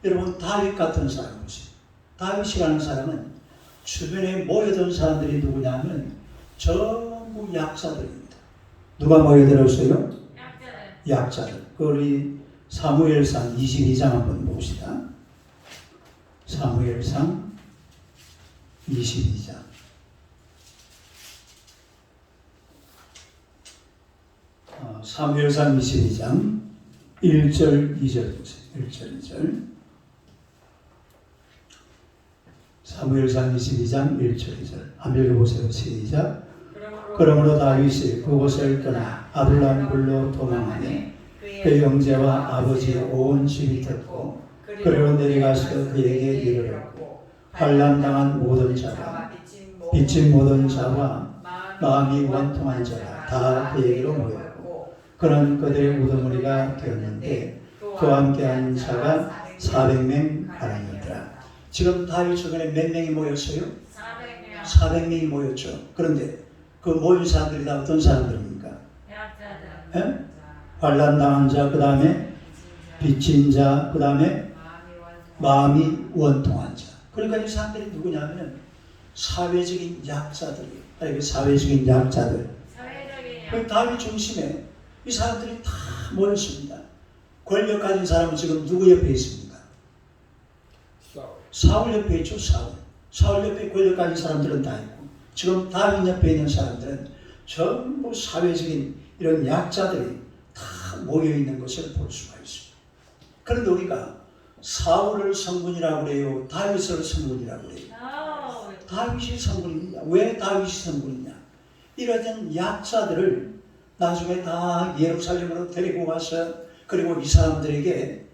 여러분 다윗 같은 사람 보세요. 다윗이라는 사람은 주변에 모여든 사람들이 누구냐면 전부 약자들입니다. 누가 모여들었어요? 약자들. 우리 사무엘상 22장 한번 봅시다. 사무엘상 22장. 사무엘상 22장 1절 2절 보세요. 1절 2절. 사무엘상 22장 1절 2절 한번 읽어보세요. 시작. 그러므로 다윗이 그곳을 떠나 아둘람 굴로 도망하니 그 형제와 아버지의 온 집이 듣고 그리로 내려가서 그에게 이르렀고 환난당한 모든 자와 빚진 모든 자와 마음이 원통한 자가 다 그에게로 모였고 그는 그들의 우두머리가 되었는데 그와 함께한 자가 400명 가량이었더라. 지금 다윗 주변에 몇 명이 모였어요? 400명이 모였죠. 그런데 그 모인 사람들이 다 어떤 사람들입니까? 약자들. 환난당한 자, 그 다음에 빚진 자, 그 다음에 마음이 원통한 자. 그러니까 이 사람들이 누구냐면 사회적인 약자들이에요. 사회적인 약자들. 그 다윗 중심에 이 사람들이 다 모였습니다. 권력 가진 사람은 지금 누구 옆에 있습니까? 사울 옆에 있죠. 사울 옆에 권력 가진 사람들은 다 있고 지금 다윗 옆에 있는 사람들은 전부 사회적인 이런 약자들이 다 모여있는 것을 볼 수가 있습니다. 그런데 우리가 사울을 성군이라고 그래요? 다윗을 성군이라고 그래요? 다윗이 성군입니다. 왜 다윗이 성군이냐? 이러한 약자들을 나중에 다 예루살렘으로 데리고 가서 그리고 이 사람들에게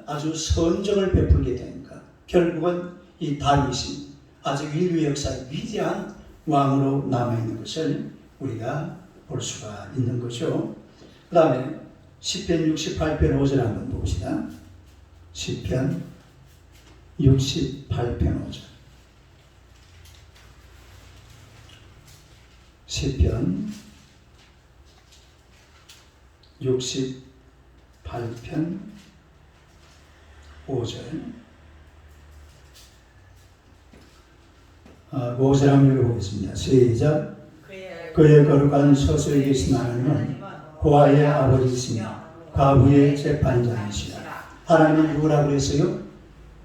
아주 선정을 베풀게 되니까 결국은 이 다윗이 아주 인류 역사의 위대한 왕으로 남아있는 것을 우리가 볼 수가 있는 거죠. 그 다음에 10편 68편 5절 한번 봅시다. 시편 68편 5절. 시편 68편 5절. 5절 한번 읽어보겠습니다. 시작. 그의 거룩한 서서히 계신 하나님은 고아의 아버지이시며 과부의 재판장이시라. 하나님은 누구라고 그랬어요?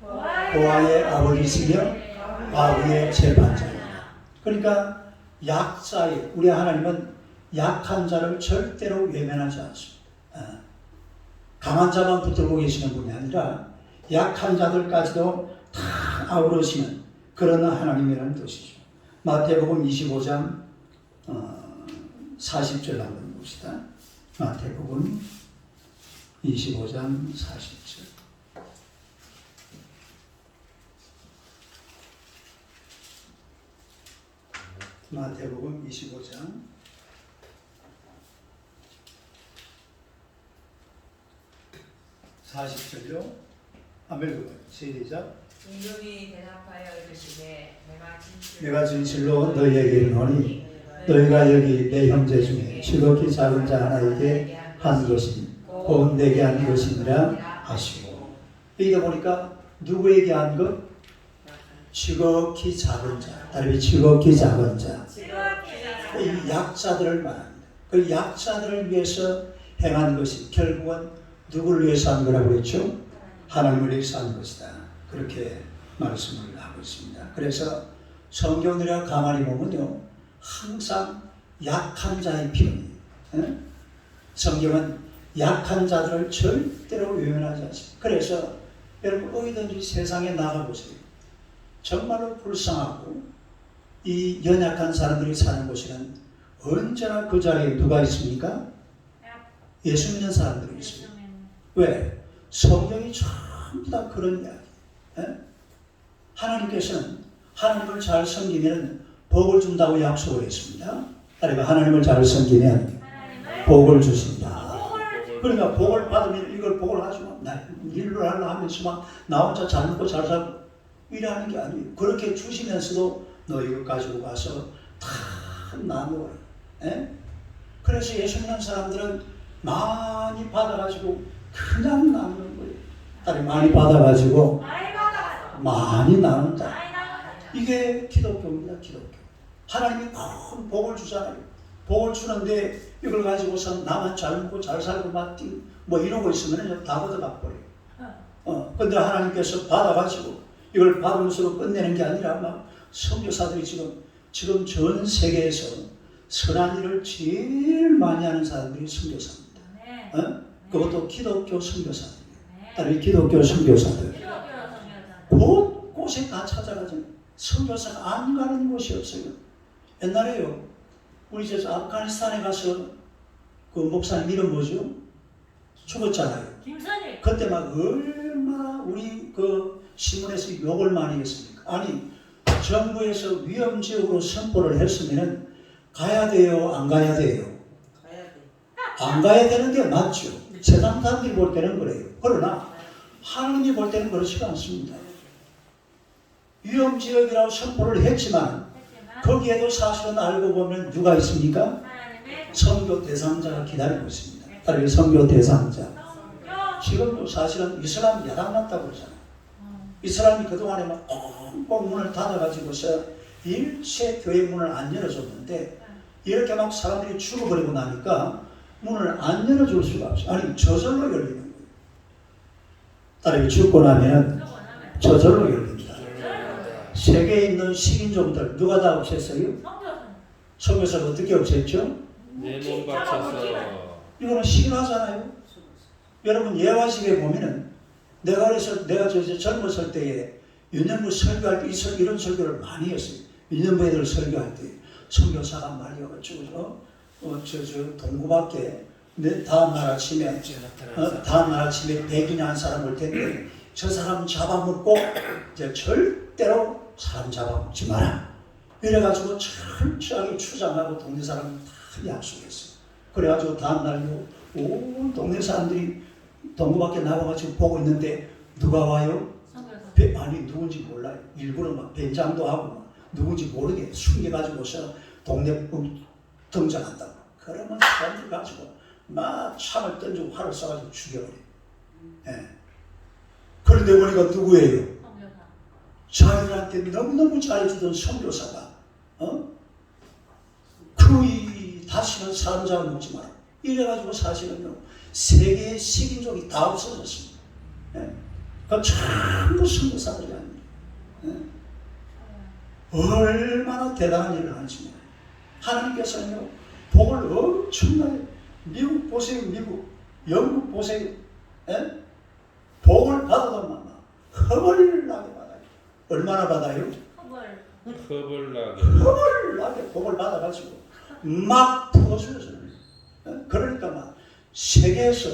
고아의 아버지이시며 과부의 재판장이라. 그러니까 약자의, 우리 하나님은 약한 자를 절대로 외면하지 않습니다. 강한 자만 붙들고 계시는 분이 아니라 약한 자들까지도 다 아우르시는 그런 하나님이라는 뜻이죠. 마태복음 25장 40절 한번 봅시다. 마태복음 25장 40절. 마태복음 25장 40절요. 한번 읽어봐요. 시작. 임금이 대답하여 이르시되 내가 진실로 너희에게 이르노니 너희가 여기 내 형제 중에 지극히 작은 자 하나에게 한 것이 곧 내게 한 것이니라 하시고. 여기다 보니까 누구에게 한 것? 지극히 작은 자. 다른 지극히 작은 자. 이 약자들을 말합니다. 그 약자들을 위해서 행한 것이 결국은 누구를 위해서 한 거라고 했죠? 하나님을 위해서 한 것이다. 그렇게 말씀을 하고 있습니다. 그래서 성경을 가만히 보면요, 항상 약한 자의 표현이에요. 성경은 약한 자들을 절대로 외면하지 않습니다. 그래서 여러분 어디든지 세상에 나가보세요. 정말로 불쌍하고 이 연약한 사람들이 사는 곳에는 언제나 그 자리에 누가 있습니까? 예수 믿는 사람들이 있습니다. 왜? 성경이 전부 다 그런 이야기. 하나님께서는 하나님을 잘 섬기면 복을 준다고 약속을 했습니다. 그러니까 하나님을 잘 섬기면 복을 주신다. 그러니까 복을 받으면 이걸 복을 하지만 나 일을 하려 하면서 막 나 혼자 잘 먹고 잘 살고 이러는 게 아니에요. 그렇게 주시면서도 너 이거 가지고 가서 다 나누어라. 그래서 예수 믿는 사람들은 많이 받아가지고 그냥 나누는 거예요. 다리 많이 받아가지고 많이 나눈다. 이게 기독교입니다. 기독교. 하나님이 큰 복을 주잖아요. 복을 주는데 이걸 가지고서 나만 잘 먹고 잘 살고 뭐 이러고 있으면 다 걷어가 버려요. 근데 하나님께서 받아가지고 이걸 받으면서 끝내는 게 아니라 막 선교사들이 지금 전 세계에서 선한 일을 제일 많이 하는 사람들이 선교사입니다. 그것도 기독교 선교사들이에요. 다른 기독교 선교사들. 곳곳에 다 찾아가죠. 선교사가 안 가는 곳이 없어요. 옛날에요, 우리 저 아프가니스탄에 가서 그 목사님 이름 뭐죠? 죽었잖아요. 김선일. 그때 막 얼마나 우리 그 신문에서 욕을 많이 했습니까? 아니, 정부에서 위험지역으로 선포를 했으면 가야 돼요? 안 가야 돼요? 안 가야 되는 게 맞죠. 세상 사람들이 볼 때는 그래요. 그러나 하나님이 볼 때는 그렇지가 않습니다. 위험지역이라고 선포를 했지만 거기에도 사실은 알고 보면 누가 있습니까? 선교 대상자가 기다리고 있습니다. 다른 선교 대상자. 지금도 사실은 이슬람 야당 났다고 그러잖아요. 이슬람이 그동안에 막 꽁꽁 문을 닫아가지고서 일체 교회 문을 안 열어줬는데 이렇게 막 사람들이 죽어버리고 나니까 문을 안 열어줄 수가 없어요. 아니, 저절로 열리는 거예요. 딸이 죽고 나면 저절로 열립니다. 세계에 있는 식인종들 누가 다 없앴어요? 선교사가 어떻게 없앴죠? 내 몸 바쳐서. 이거는 신화잖아요. 여러분 예화식에 보면은 내가 저 젊었을 때에 유년부 설교할 때 이런 설교를 많이 했어요. 유년부 애들 설교할 때 선교사가 말이어가지고 저 동구밖에 다음날 아침에 백인이 한 사람 올 텐데 저 사람 잡아먹고 이제 절대로 사람 잡아먹지 마라. 이래가지고 철저하게 추장하고 동네 사람 다 약속했어요. 그래가지고 다음날 온 동네 사람들이 동구 밖에 나가가지고 보고 있는데 누가 와요? 선교사. 아니 누군지 몰라요. 일부러 막 변장도 하고 막 누군지 모르게 숨겨가지고서 동네 등장한다고. 그러면 사람들 가지고 막 창을 던지고 활을 쏴가지고 죽여버려요. 예. 그런데 보니까 누구예요? 선교사. 자기들한테 너무너무 잘해주던 선교사가 그 다시는 사람 잡아먹지 마라. 이래가지고 사실은요 세계의 식인종이 다 없어졌습니다. 예. 그 전부 선교사들이 아닙니다. 예. 얼마나 대단한 일을 하는지 몰라요. 하나님께서는요 복을 엄청나게 미국 보세요. 미국 영국 보세요. 예? 복을 받아도 만나 허벌나게 받아요. 얼마나 받아요? 허벌나게. 허벌나게 복을 받아가지고 막 풀어주어져요. 그러니까 막 세계에서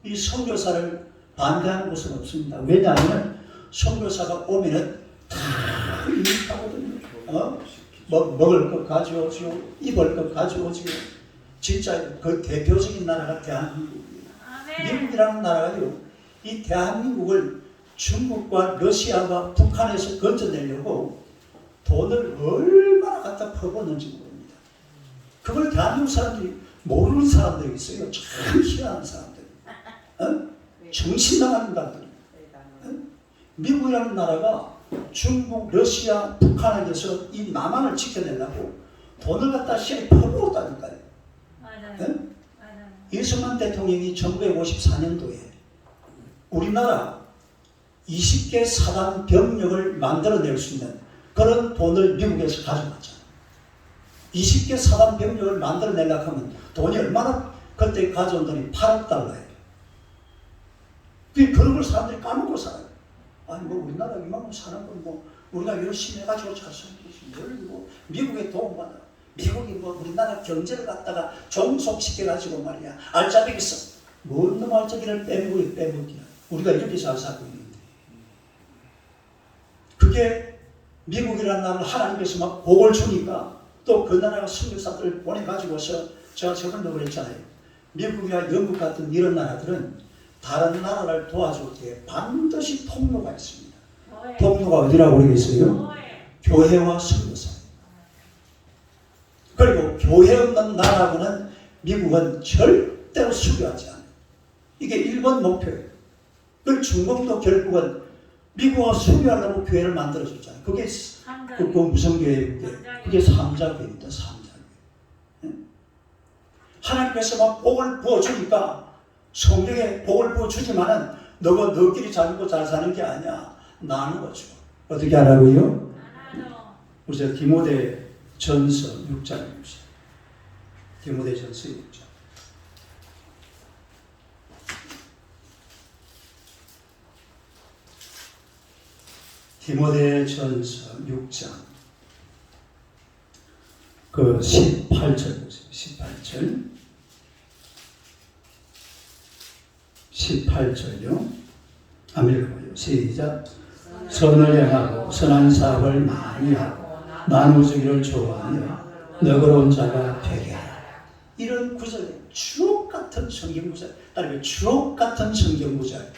이 선교사를 반대하는 곳은 없습니다. 왜냐하면 선교사가 오면은 다 유익하거든요. 먹을 것 가져오지요, 입을 것 가져오지요. 진짜 그 대표적인 나라가 대한민국이에요. 미국이라는 나라가요, 이 대한민국을 중국과 러시아와 북한에서 건져내려고 돈을 얼마나 갖다 퍼붓는지 모릅니다. 그걸 대한민국 사람들이 모르는 사람들이 있어요. 참 희한한 사람들. 정신 나간 인간들. 미국이라는 나라가 중국, 러시아, 북한에게서 이 남한을 지켜내려고 돈을 갖다 시에 퍼부었다니까요. 맞아요. 이승만 대통령이 1954년도에 우리나라 20개 사단 병력을 만들어낼 수 있는 그런 돈을 미국에서 가져갔잖아요. 20개 사단 병력을 만들어내려고 하면 돈이 얼마나, 그때 가져온 돈이 8억 달러예요. 그런 걸 사람들이 까먹고 살아요. 아니 뭐 우리나라 이만큼 사는 건 뭐 우리가 열심히 해가지고 잘 사는 거지. 뭐 미국에 도움받아. 미국이 뭐 우리나라 경제를 갖다가 종속시켜가지고 말이야. 알짜배기서 뭔 놈 알짜기를 빼먹기야. 우리가 이렇게 잘 살고 있는데. 그게 미국이라는 나라를 하나님께서 막 복을 주니까 또 그 나라가 선교사들을 보내가지고서 제가 저번도 그랬잖아요. 미국이나 영국 같은 이런 나라들은 다른 나라를 도와줄 때 반드시 통로가 있습니다. 통로가 어디라고 그러겠어요? 교회와 선교사. 그리고 교회 없는 나라하고는 미국은 절대로 수교하지 않아요. 이게 1번 목표예요. 그리고 중국도 결국은 미국과 수교하려고 교회를 만들어줬잖아요. 그게 그 무슨 교회예요? 그게 삼자교회입니다. 삼자교회. 하나님께서 막 복을 부어주니까 성경에 복을 부어주지만은 너가 너끼리 잘 먹고 잘 사는 게 아니야. 나는 거죠. 어떻게 하라고요? 우리 디모데 전서 6장입니다. 디모데 전서 6장. 디모데 전서 6장 그 18절 보세요. 18절요. 한번 읽어봐요. 시작. 선을 행하고 선한 사업을 많이 하고 나누주기를 좋아하며 너그러운 자가 되게 하라. 이런 구절에 주옥 같은 성경 구절, 따르면 주옥 같은 성경 구절.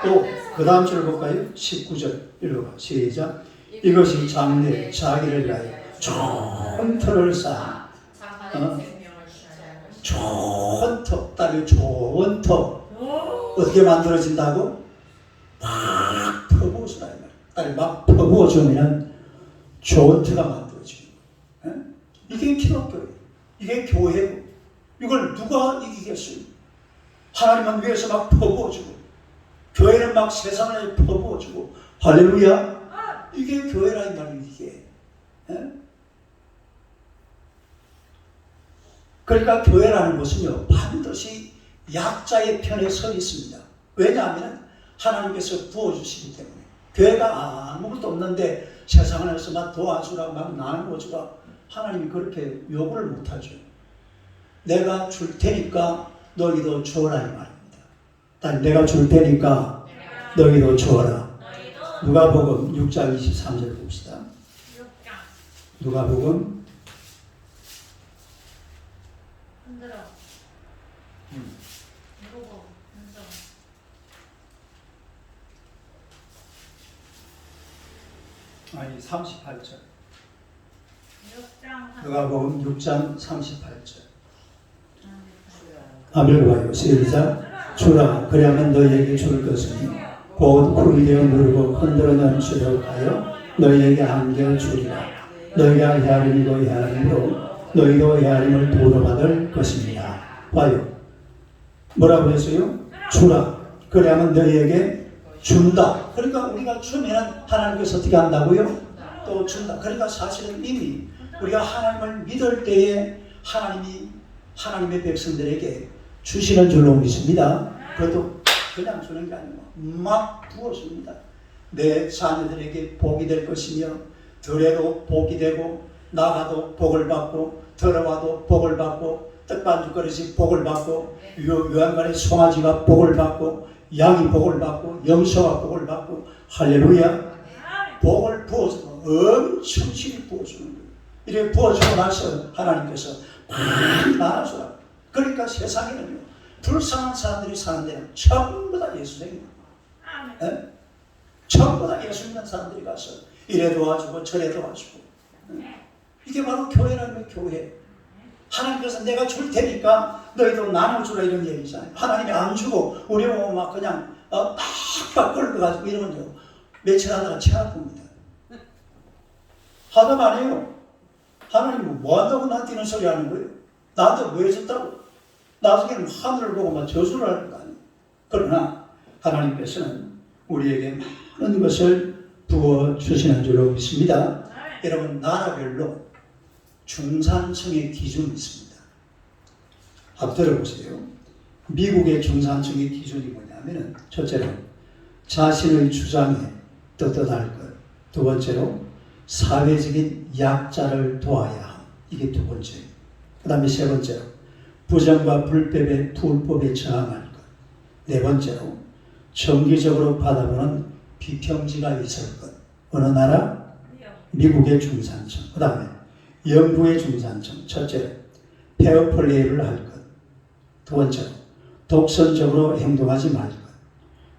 또 그 다음 줄 볼까요? 19절 읽어봐. 시작. 이것이 장래 자기를 위하여 좋은 터를 쌓아. 좋은 터, 따르면 좋은 터. 어떻게 만들어진다고? 막 퍼부어주라. 따르면 막 퍼부어주면 좋은 터가 만들어지고. 이게 기독교예요. 이게 교회고. 이걸 누가 이기겠어요? 하나님은 위에서 막 퍼부어주고 교회는 막 세상을 퍼부어주고. 할렐루야. 이게 교회라 이 말이에요. 이게. 그러니까 교회라는 것은요 반드시 약자의 편에 서 있습니다. 왜냐하면 하나님께서 부어주시기 때문에. 교회가 아무것도 없는데 세상을 해서 막 도와주라 막 나누어주라 하나님이 그렇게 요구를 못하죠. 내가 줄 테니까 너희도 주어라 이 말입니다. 내가 줄 테니까 너희도 주어라. 누가복음 6장 23절 봅시다. 누가복음 38절. 6장 누가복음 6장 38절. 아멘. 봐요. 시작. 주라 그리하면 너희에게 줄 것이니 곧 후이되어 누르고 흔들어 넘치도록 하여 너희에게 안겨 주리라. 너희가 헤아림이고 헤아림으로 너희도 헤아림을 도로받을 것입니다. 봐요. 뭐라고 했어요? 주라. 그래야만 너희에게 준다. 그러니까 우리가 주면은 하나님께서 어떻게 한다고요? 또 준다. 그러니까 사실은 이미 우리가 하나님을 믿을 때에 하나님이 하나님의 백성들에게 주시는 줄로 믿습니다. 그것도 그냥 주는 게 아니고 막 부어줍니다. 내 자녀들에게 복이 될 것이며 들에도 복이 되고 나가도 복을 받고 들어와도 복을 받고 떡반죽 그릇이 복을 받고 요한간의 송아지가 복을 받고 양이 복을 받고 염소가 복을 받고 할렐루야. 복을 부어서 엄청 심히 부어주는 거예요. 이렇게 부어주고 나서 하나님께서 막 나눠주라. 그러니까 세상에는요 불쌍한 사람들이 사는 데는 전부 다 예수생입니다. 전부 다 예수 믿는 사람들이 가서 이래 도와주고 저래 도와주고. 이게 바로 교회라는 교회. 하나님께서 내가 줄 테니까 너희도 나눠주라 이런 얘기잖아요. 하나님이 안 주고 우리 보면 막 그냥 빡빡 끌어가지고 이러면요 며칠 하다가 체 아픕니다. 하다 말이에요. 하나님은 뭐 한다고 나한테 이런 소리 하는 거예요? 나한테 왜 줬다고? 나중에는 하늘을 보고 막 저주를 하는 거 아니에요. 그러나 하나님께서는 우리에게 많은 것을 부어주시는 줄로 믿습니다. 여러분 나라별로 중산층의 기준이 있습니다. 한번 들어보세요. 미국의 중산층의 기준이 뭐냐면 첫째로 자신의 주장에 떳떳할 것, 두 번째로 사회적인 약자를 도와야 함. 이게 두 번째. 그 다음에 세 번째로 부정과 불법에 저항할 것. 네 번째로 정기적으로 받아보는 비평지가 있을 것. 어느 나라? 미국의 중산층. 그 다음에 영국의 중산층. 첫째로 페어플레이를 할 것. 두 번째로 독선적으로 행동하지 말 것.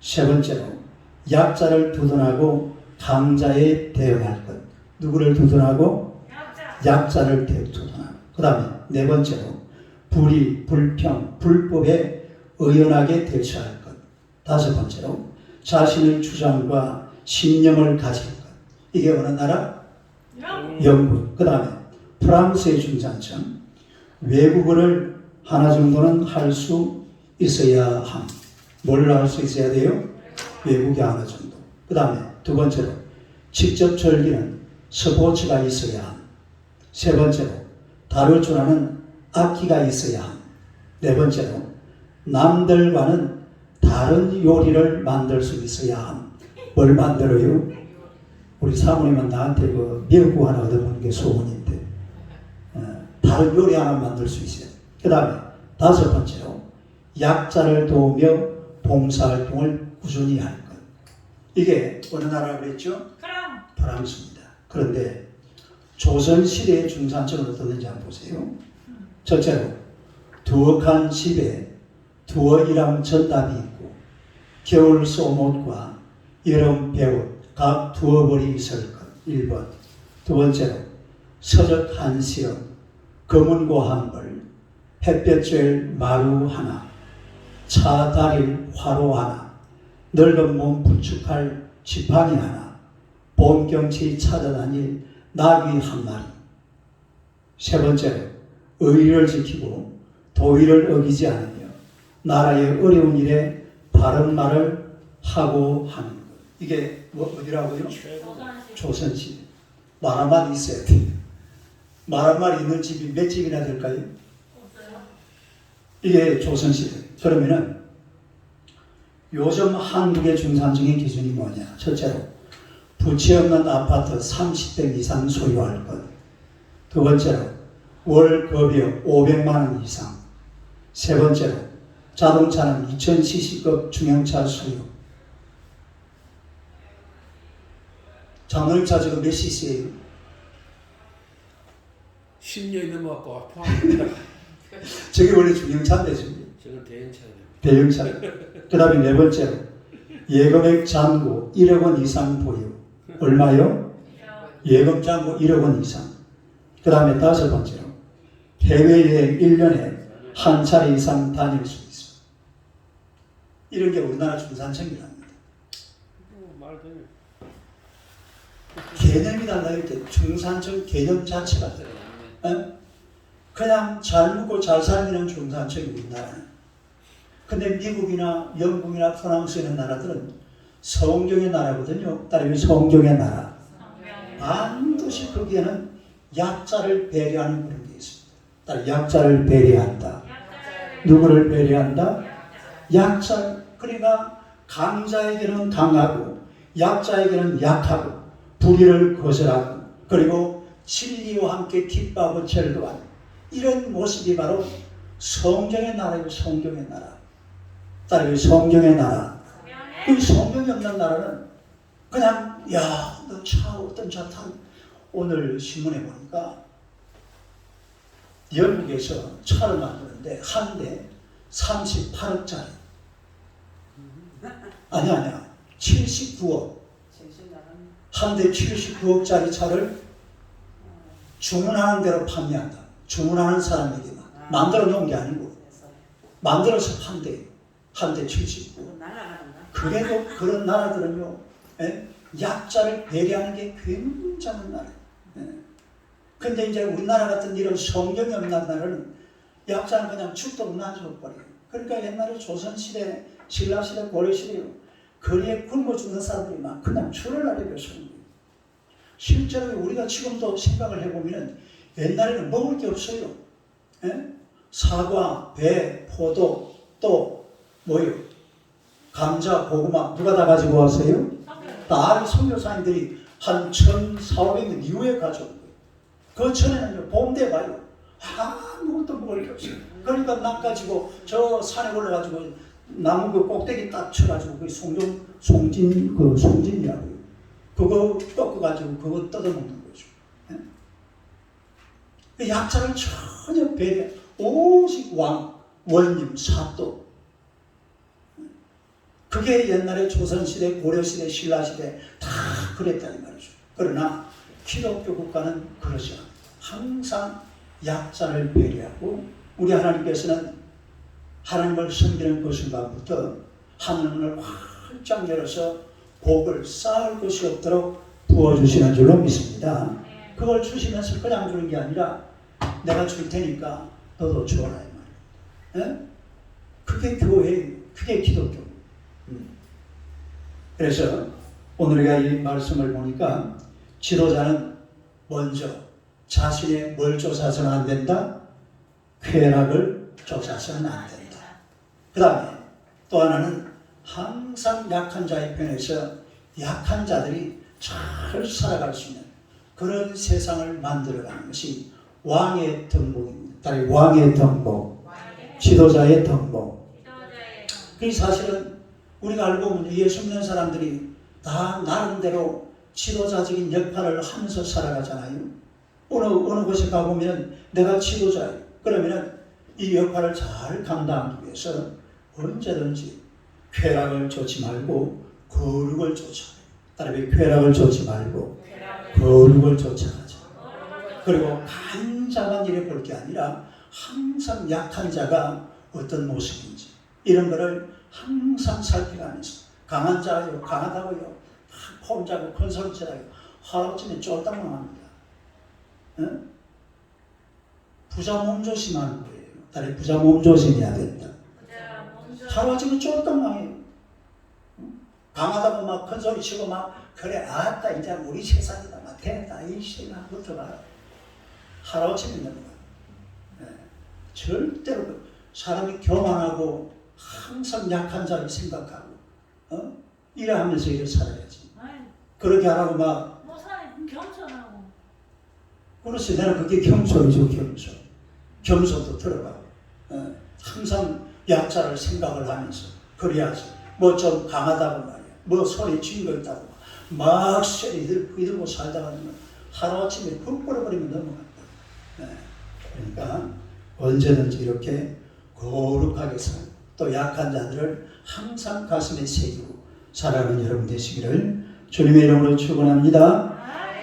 세 번째로 약자를 두둔하고 강자에 대응할 것. 누구를 두둔하고? 약자를 두둔하고. 그 다음에 네 번째로 불의, 불평, 불법에 의연하게 대처할 것. 다섯 번째로 자신의 주장과 신념을 가질 것. 이게 어느 나라? 영국. 그 다음에 프랑스의 중산층. 외국어를 하나 정도는 할 수 있어야 함. 뭘 할 수 있어야 돼요? 외국어 하나 정도. 그 다음에 두 번째로 직접 즐기는 스포츠가 있어야 함. 세 번째로 다룰 줄 아는 악기가 있어야 함. 네 번째로 남들과는 다른 요리를 만들 수 있어야 함. 뭘 만들어요? 우리 사모님은 나한테 그 미역국 하나 얻어보는 게 소원인데 다른 요리 하나 만들 수 있어요. 그 다음에 다섯 번째로 약자를 도우며 봉사활동을 꾸준히 할 것. 이게 어느 나라라고 그랬죠? 프랑스입니다. 그런데 조선시대의 중산층은 어떻는지 한번 보세요. 첫째로 두억한 집에 두억이랑 전답이 있고 겨울 쏘옷과 여름 배옷 각 두어 벌이 있을 것. 1번. 두 번째로 서적 한 시험, 검은고 한 벌, 햇볕쬐 마루 하나, 차 다릴 화로 하나, 넓은 몸 부축할 지팡이 하나, 봄 경치 찾아다닐 나귀 한 마리. 세 번째로 의리를 지키고 도의를 어기지 않으며 나라의 어려운 일에 바른 말을 하고 하는 것. 이게 어디라고요? 조선시대. 말 한 마디 있어야 돼. 말 한 마디 있는 집이 몇 집이나 될까요? 이게 조선시대. 그러면은 요즘 한국의 중산층의 기준이 뭐냐? 첫째로 부채 없는 아파트 30평 이상 소유할 것. 두 번째로 월 급여 500만 원 이상. 세 번째로 자동차는 2000cc급 중형차 소유. 장로님 차 지금 몇 cc예요? 10년이 넘어갖고 포함합니다. 저게 원래 중형차인데 지금. 저는 대형차예요. 대형차. 그 다음에 네 번째로 예금액 잔고 1억 원 이상 보유. 얼마요? 예금 잔고 1억 원 이상. 그 다음에 다섯 번째로 해외여행 1년에 한 차례 이상 다닐 수 있어. 이런 게 우리나라 중산층이랍니다. 말 되네. 개념이 달라요. 중산층 개념 자체가 그냥 잘 먹고 잘 살기는 중산층이 우리나라는. 근데 미국이나 영국이나 프랑스 이런 나라들은 성경의 나라거든요. 따르면 성경의 나라. 반드시 거기에는 약자를 배려하는 그런 게 있습니다. 따르면 약자를 배려한다. 누구를 배려한다? 약자. 그러니까 강자에게는 강하고 약자에게는 약하고 불의를 거절하고 그리고 진리와 함께 기뻐하고 절도하는 이런 모습이 바로 성경의 나라예요. 성경의 나라. 따르면 성경의 나라. 그 성경이 없는 나라는 그냥 야, 너 차 어떤 차 탄? 오늘 신문에 보니까 영국에서 차를 만드는데 한 대 38억짜리. 아니야. 79억. 한 대 79억짜리 차를 주문하는 대로 판매한다. 주문하는 사람에게만. 만들어 놓은 게 아니고 만들어서 판대요. 한 대 79억. 그래도 그런 나라들은요, 약자를 배려하는 게 굉장한 나라예요. 근데 이제 우리나라 같은 이런 성경이 없는 나라는 약자는 그냥 죽도 나줘버려요. 그러니까 옛날에 조선시대, 신라시대, 고려시대요. 거리에 굶어 죽는 사람들이 막 그냥 줄을 나르겠어요. 실제로 우리가 지금도 생각을 해보면 옛날에는 먹을 게 없어요. 사과, 배, 포도, 또 뭐요? 감자, 고구마 누가 다 가지고 왔어요? 다 선교사님들이 한 1,400년 이후에 가져온 거예요. 그 전에는요, 봄대 봐요. 아무것도 먹을 게 없어요. 그러니까 낙 가지고 저 산에 올라가지고 나무 그 꼭대기 딱 쳐가지고 그 송진이라고요. 그거 꺾어가지고 그거 뜯어먹는 거죠. 약자를 전혀 배려, 오직 왕, 원님, 사또. 그게 옛날에 조선시대, 고려시대, 신라시대 다 그랬다는 말이죠. 그러나 기독교 국가는 그러지 않아요. 항상 약자를 배려하고 우리 하나님께서는 하나님을 섬기는 그 순간부터 하늘문을 활짝 열어서 복을 쌓을 것이 없도록 부어주시는 줄로 믿습니다. 그걸 주시면서 그냥 주는 게 아니라 내가 줄 테니까 너도 주어라 이 말이에요. 그게 교회예요. 그게 기독교. 그래서 오늘 우리가 이 말씀을 보니까 지도자는 먼저 자신의 뭘 쫓아서는 안 된다? 쾌락을 쫓아서는 안 된다. 그 다음에 또 하나는 항상 약한 자의 편에서 약한 자들이 잘 살아갈 수 있는 그런 세상을 만들어가는 것이 왕의 덕목입니다. 다른 왕의 덕목, 지도자의 덕목. 그 사실은 우리가 알고 보면 예수 믿는 사람들이 다 나름대로 지도자적인 역할을 하면서 살아가잖아요. 어느 곳에 가보면 내가 지도자예요. 그러면 이 역할을 잘 감당하기 위해서 언제든지 쾌락을 쫓지 말고 거룩을 쫓아가요. 따라서 쾌락을 쫓지 말고 거룩을 쫓아가죠. 그리고 간자만 이래 볼 게 아니라 항상 약한 자가 어떤 모습인지 이런 거를 항상 살펴가면서 강한 자요, 강하다고요, 폼 잡고 큰 소리 치다요 하루쯤에 쫄딱 망합니다. 부자 몸 조심하는 거예요. 다른 부자 몸 조심해야 된다. 하루아침에 쫄딱 망해요. 강하다고 막 큰 소리 치고 막 그래 아따 이제 우리 세상이다 막 됐다 이 시간부터가 하루아침에 넘어가요. 절대로 사람이 교만하고 항상 약한 자를 생각하고 이래 하면서 이래 살아야지. 그렇게 안 하고 막 겸손하고. 그렇지. 나는 그게 겸손이죠. 겸손도 들어가고 항상 약자를 생각을 하면서 그래야지. 뭐 좀 강하다고 말이야. 뭐 소리 친 거 있다고 막 이들고 살다가는 하루아침에 훅 뿌려버리면 넘어간다. 그러니까 언제든지 이렇게 거룩하게 살고 또 약한 자들을 항상 가슴에 새기고 살아가는 여러분 되시기를 주님의 이름으로 축원합니다.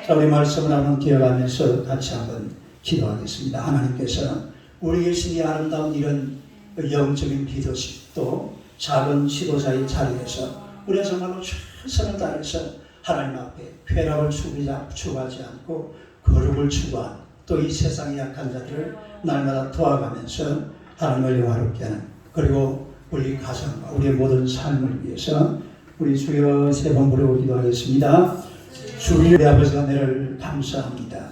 자, 자, 우리 말씀을 한번 기억하면서 같이 한번 기도하겠습니다. 하나님께서 우리 계신 이 아름다운 이런 영적인 리더십 또 작은 지도자의 자리에서 우리가 정말로 최선을 다해서 하나님 앞에 쾌락을 추구하지 않고 거룩을 추구한 또 이 세상의 약한 자들을 날마다 도와가면서 하나님을 영화롭게 하는 그리고 우리 가정과 우리의 모든 삶을 위해서 우리 주여 세 번 부르고 기도하겠습니다. 주의 아버지가 너를 감사합니다.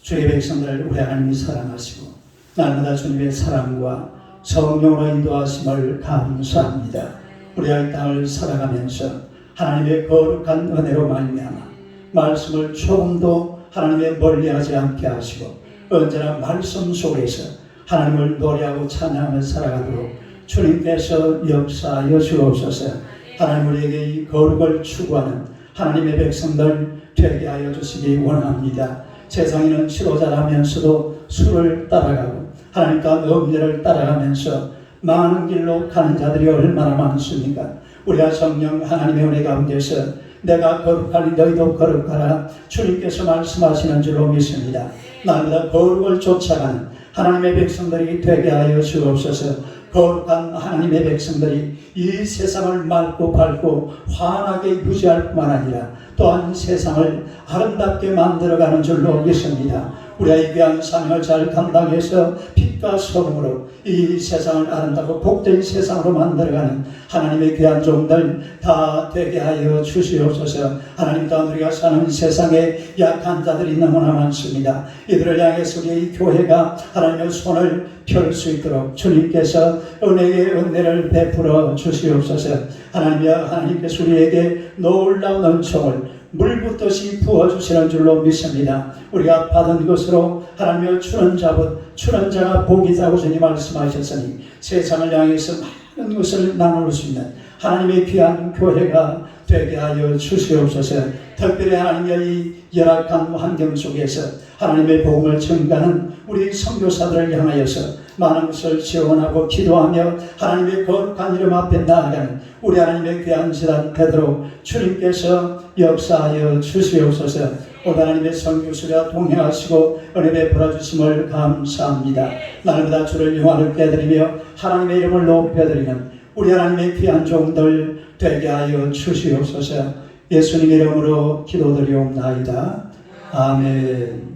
주의 백성들을 우리 하나님이 사랑하시고 날마다 주님의 사랑과 성령으로 인도하심을 감사합니다. 우리가 이 땅을 살아가면서 하나님의 거룩한 은혜로 말미암아 말씀을 조금도 하나님의 멀리하지 않게 하시고 언제나 말씀 속에서 하나님을 노래하고 찬양하며 살아가도록 주님께서 역사하여 주옵소서. 하나님 우리에게 이 거룩을 추구하는 하나님의 백성들 되게 하여 주시기 원합니다. 세상에는 지도자라면서도 술을 따라가고 하나님과 음녀를 따라가면서 망하는 길로 가는 자들이 얼마나 많습니까? 우리가 성령 하나님의 은혜 가운데서 내가 거룩하니 너희도 거룩하라 주님께서 말씀하시는 줄로 믿습니다. 날마다 거룩을 쫓아가는 하나님의 백성들이 되게 하여 주옵소서. 거룩한 하나님의 백성들이 이 세상을 맑고 밝고 환하게 유지할 뿐만 아니라 또한 세상을 아름답게 만들어가는 줄로 믿습니다. 우리가 이 귀한 사명을 잘 감당해서 빛과 소금으로 이 세상을 아름답고 복된 세상으로 만들어가는 하나님의 귀한 종들 다 되게 하여 주시옵소서. 하나님 또한 우리가 사는 세상에 약한 자들이 너무나 많습니다. 이들을 향해서 우리의 교회가 하나님의 손을 펼 수 있도록 주님께서 은혜의 은혜를 베풀어 주시옵소서. 하나님께서 우리에게 놀라운 은총을 물붓듯이 부어주시는 줄로 믿습니다. 우리가 받은 것으로 하나님의 주는 자가 복이라고 주님 말씀하셨으니 세상을 향해서 많은 것을 나눌 수 있는 하나님의 귀한 교회가 되게 하여 주시옵소서. 특별히 하나님의 이 열악한 환경 속에서 하나님의 복음을 증가하는 우리 선교사들을 향하여서 많은 것을 지원하고 기도하며 하나님의 거룩한 이름 앞에 나아가는 우리 하나님의 귀한 지단 되도록 주님께서 역사하여 주시옵소서. 오늘 하나님의 선교수가 동행하시고 은혜 베풀어 주심을 감사합니다. 날마다 주를 영화롭게 드리며 하나님의 이름을 높여드리는 우리 하나님의 귀한 종들 되게 하여 주시옵소서. 예수님 이름으로 기도드리옵나이다. 아멘.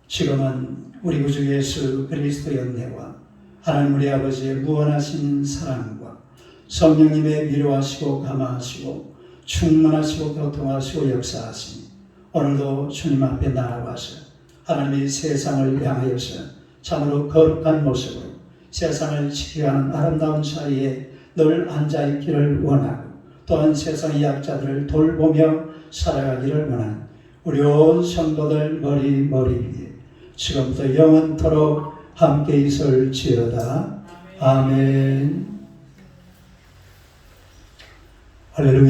지금은 우리 구주 예수 그리스도의 은혜와 하나님 우리 아버지의 무한하신 사랑과 성령님의 위로하시고 감화하시고 충만하시고 교통하시고 역사하시니 오늘도 주님 앞에 나아와서 하나님의 세상을 향하여서 참으로 거룩한 모습으로 세상을 지켜가는 아름다운 자리에 늘 앉아있기를 원하고 또한 세상의 약자들을 돌보며 살아가기를 원하는 우리 온 성도들 머리 위에 지금부터 영원토록 함께 있을지어다. 아멘. 할렐루야.